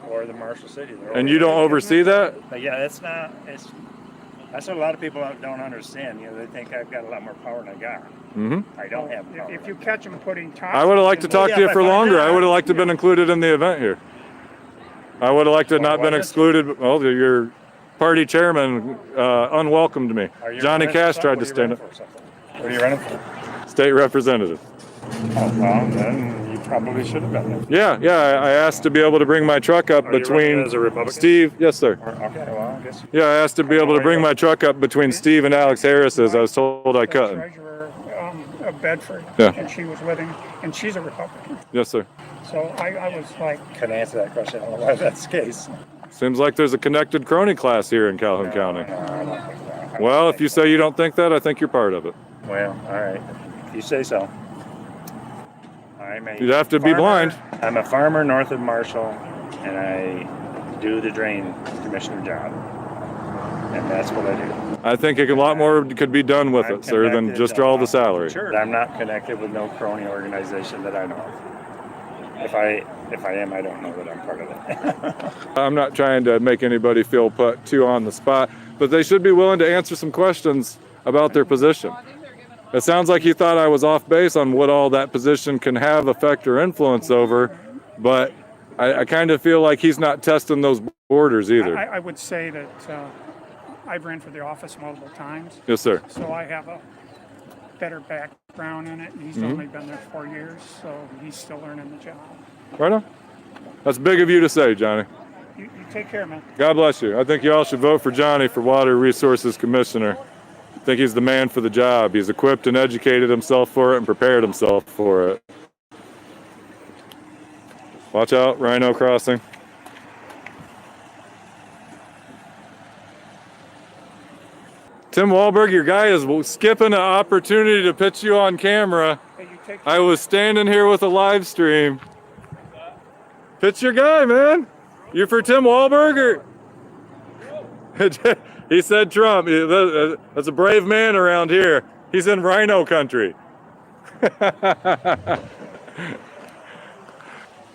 or the Marshall City. And you don't oversee that? But yeah, that's what a lot of people don't understand. You know, they think I've got a lot more power than I got. Mm-hmm. I don't have power. If you catch them putting toxins, I would have liked to talk to you for longer. I would have liked to have been included in the event here. I would have liked to have not been excluded. Well, your party chairman unwelcomed me. Johnny Cash tried to stand up. What are you running for? State representative. Oh, well, then you probably should have done it. Yeah. I asked to be able to bring my truck up between as a Republican? Steve. Yes, sir. Okay, well, I guess. Yeah, I asked to be able to bring my truck up between Steve and Alex Harris's. I was told I couldn't. treasurer of Bedford, Yeah. and she was living, and she's a Republican. Yes, sir. So I was like, Can I answer that question? I don't know why that's the case. Seems like there's a connected crony class here in Calhoun County. Well, if you say you don't think that, I think you're part of it. Well, all right. If you say so. You'd have to be blind. I'm a farmer north of Marshall, and I do the drain commissioner job. And that's what I do. I think a lot more could be done with it, sir, than just all the salary. Sure. I'm not connected with no crony organization that I know of. If I am, I don't know that I'm part of it. I'm not trying to make anybody feel put too on the spot, but they should be willing to answer some questions about their position. It sounds like he thought I was off base on what all that position can have effect or influence over, but I kind of feel like he's not testing those borders either. I would say that I've ran for the office multiple times. Yes, sir. So I have a better background in it, and he's only been there 4 years, so he's still learning the job. Right on. That's big of you to say, Johnny. You take care, man. God bless you. I think you all should vote for Johnny for Water Resources Commissioner. I think he's the man for the job. He's equipped and educated himself for it and prepared himself for it. Watch out, Rhino crossing. Tim Wahlberg, your guy is skipping an opportunity to pitch you on camera. I was standing here with a live stream. Pitch your guy, man. You for Tim Wahlberg or? He said Trump. That's a brave man around here. He's in Rhino country.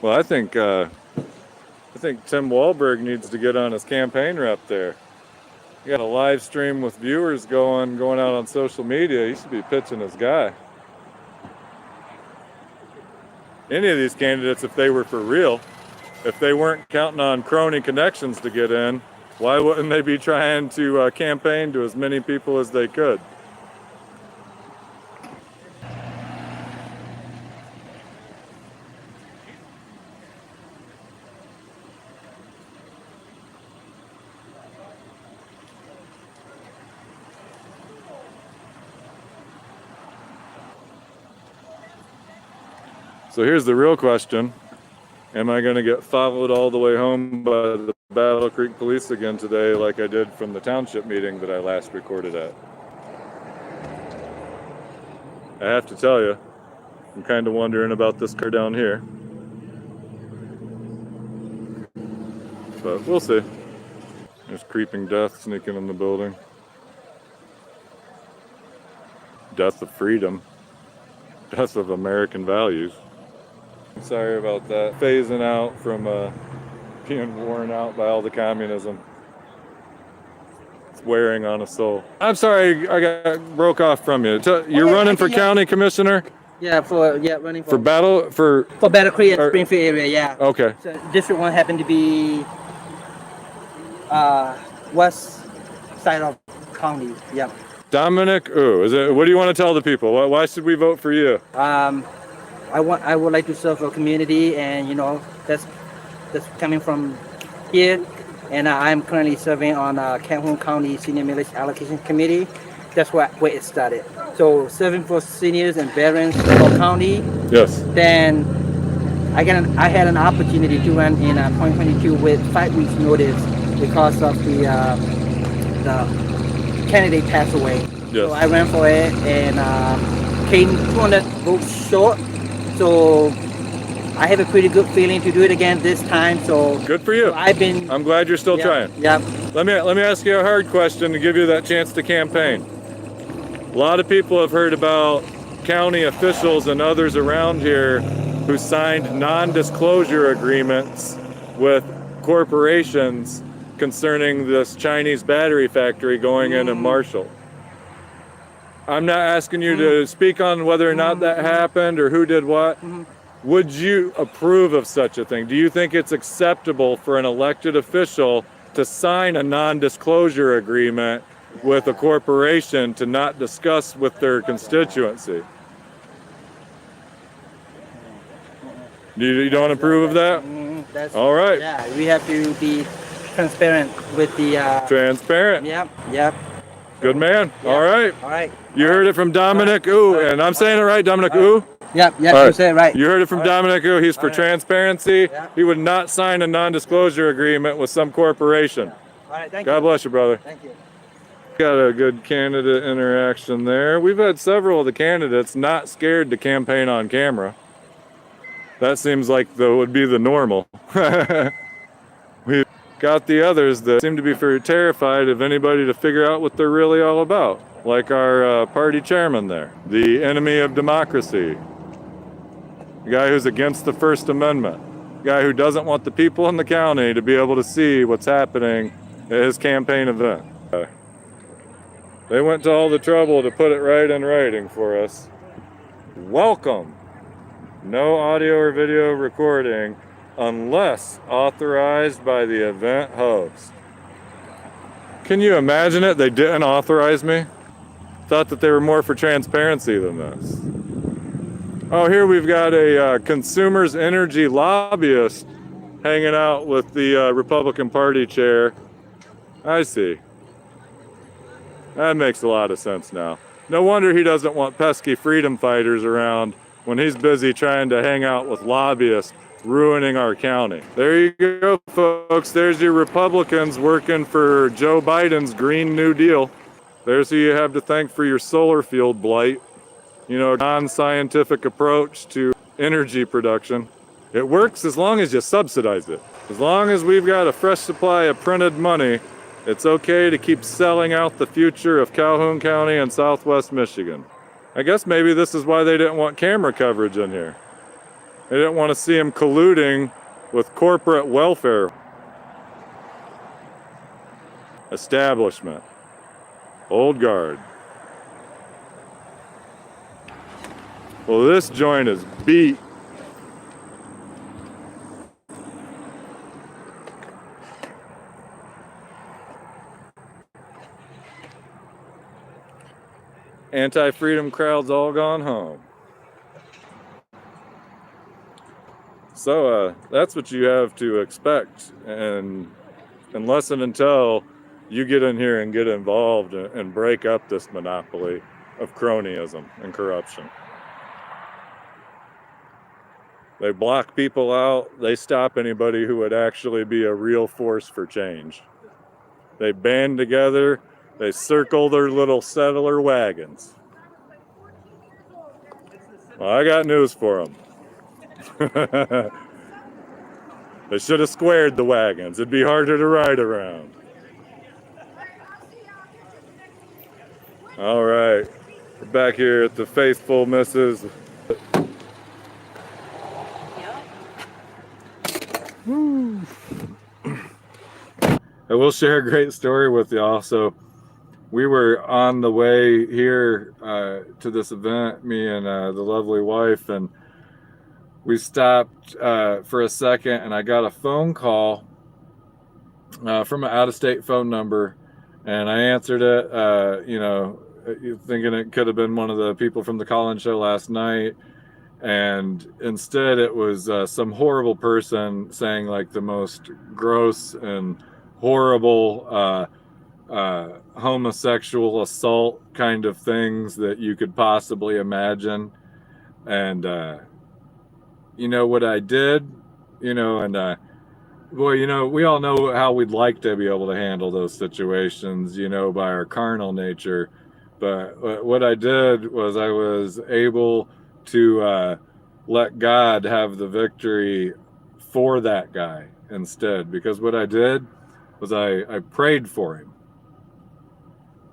Well, I think Tim Wahlberg needs to get on his campaign rep there. You got a live stream with viewers going out on social media. He should be pitching his guy. Any of these candidates, if they were for real, if they weren't counting on crony connections to get in, why wouldn't they be trying to campaign to as many people as they could? So here's the real question. Am I going to get followed all the way home by the Battle Creek Police again today like I did from the township meeting that I last recorded at? I have to tell you, I'm kind of wondering about this car down here. But we'll see. There's creeping death sneaking in the building. Death of freedom. Death of American values. Sorry about that. Phasing out from being worn out by all the communism. It's wearing on a soul. I'm sorry I broke off from you. You're running for county commissioner? Yeah, running For Battle Creek and Springfield area. Yeah. Okay. So District 1 happened to be west side of county. Yeah. Dominic Is it? What do you want to tell the people? Why should we vote for you? I would like to serve our community, and that's coming from here, and I'm currently serving on Calhoun County Senior Millage Allocation Committee. That's where it started. So serving for seniors and veterans of our county. Yes. Then I had an opportunity to run in 2022 with 5 weeks notice because of the candidate passed away. Yes. So I ran for it and came 200 votes short. So I have a pretty good feeling to do it again this time. So good for you. So I'm glad you're still trying. Yeah. Let me ask you a hard question to give you that chance to campaign. A lot of people have heard about county officials and others around here who signed non-disclosure agreements with corporations concerning this Chinese battery factory going in Marshall. I'm not asking you to speak on whether or not that happened or who did what. Would you approve of such a thing? Do you think it's acceptable for an elected official to sign a non-disclosure agreement with a corporation to not discuss with their constituency? You don't approve of that? All right. Yeah, we have to be transparent with the... Transparent? Yep. Good man. Yep. All right. All right. You heard it from Dominic and I'm saying it right, Dominic Yep, All you said it right. You heard it from Dominic He's for transparency. He would not sign a non-disclosure agreement with some corporation. All right, thank you. God bless you, brother. Thank you. Got a good candidate interaction there. We've had several of the candidates not scared to campaign on camera. That seems like would be the normal. We've got the others that seem to be very terrified of anybody to figure out what they're really all about. Like our party chairman there, the enemy of democracy, the guy who's against the First Amendment, the guy who doesn't want the people in the county to be able to see what's happening at his campaign event. They went to all the trouble to put it right in writing for us. Welcome. No audio or video recording unless authorized by the event host. Can you imagine it? They didn't authorize me. Thought that they were more for transparency than this. Oh, here we've got a consumers energy lobbyist hanging out with the Republican Party chair. I see. That makes a lot of sense now. No wonder he doesn't want pesky freedom fighters around when he's busy trying to hang out with lobbyists ruining our county. There you go, folks. There's your Republicans working for Joe Biden's Green New Deal. There's who you have to thank for your solar field blight. You know, non-scientific approach to energy production. It works as long as you subsidize it. As long as we've got a fresh supply of printed money, it's okay to keep selling out the future of Calhoun County and Southwest Michigan. I guess maybe this is why they didn't want camera coverage in here. They didn't want to see him colluding with corporate welfare. Establishment. Old guard. Well, this joint is beat. Anti-freedom crowd's all gone home. So that's what you have to expect, and unless and until you get in here and get involved and break up this monopoly of cronyism and corruption. They block people out. They stop anybody who would actually be a real force for change. They band together. They circle their little settler wagons. Well, I got news for them. They should have squared the wagons. It'd be harder to ride around. All right. We're back here at the faithful Mrs. I will share a great story with y'all. So we were on the way here to this event, me and the lovely wife, and we stopped for a second, and I got a phone call from an out-of-state phone number, and I answered it, you know, thinking it could have been one of the people from the call-in show last night, and instead it was some horrible person saying like the most gross and horrible homosexual assault kind of things that you could possibly imagine. And you know what I did, you know, and boy, you know, we all know how we'd like to be able to handle those situations, you know, by our carnal nature. But what I did was I was able to let God have the victory for that guy instead, because what I did was I prayed for him.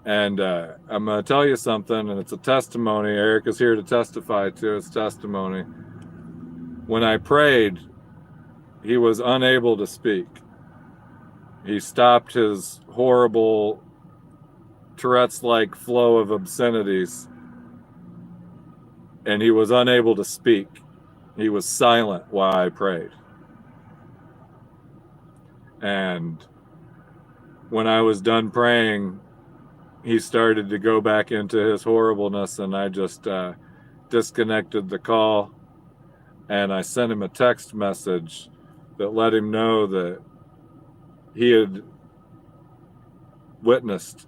And I'm going to tell you something, and it's a testimony. Eric is here to testify to his testimony. When I prayed, he was unable to speak. He stopped his horrible Tourette's-like flow of obscenities, and he was unable to speak. He was silent while I prayed. And when I was done praying, he started to go back into his horribleness, and I just disconnected the call, and I sent him a text message that let him know that he had witnessed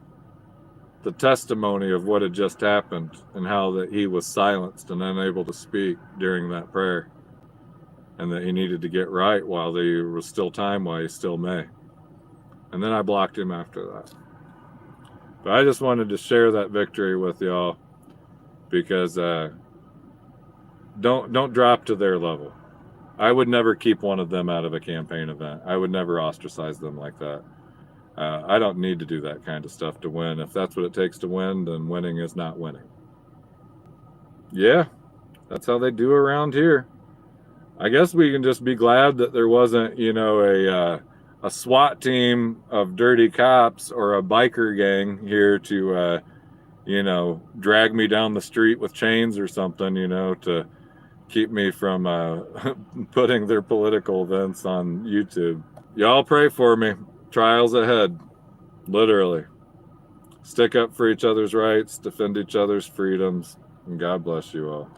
the testimony of what had just happened and how that he was silenced and unable to speak during that prayer, and that he needed to get right while there was still time, while he still may. And then I blocked him after that. But I just wanted to share that victory with y'all, because don't drop to their level. I would never keep one of them out of a campaign event. I would never ostracize them like that. I don't need to do that kind of stuff to win. If that's what it takes to win, then winning is not winning. Yeah, that's how they do around here. I guess we can just be glad that there wasn't, you know, a SWAT team of dirty cops or a biker gang here to, you know, drag me down the street with chains or something, you know, to keep me from putting their political events on YouTube. Y'all pray for me. Trials ahead, literally. Stick up for each other's rights, defend each other's freedoms, and God bless you all.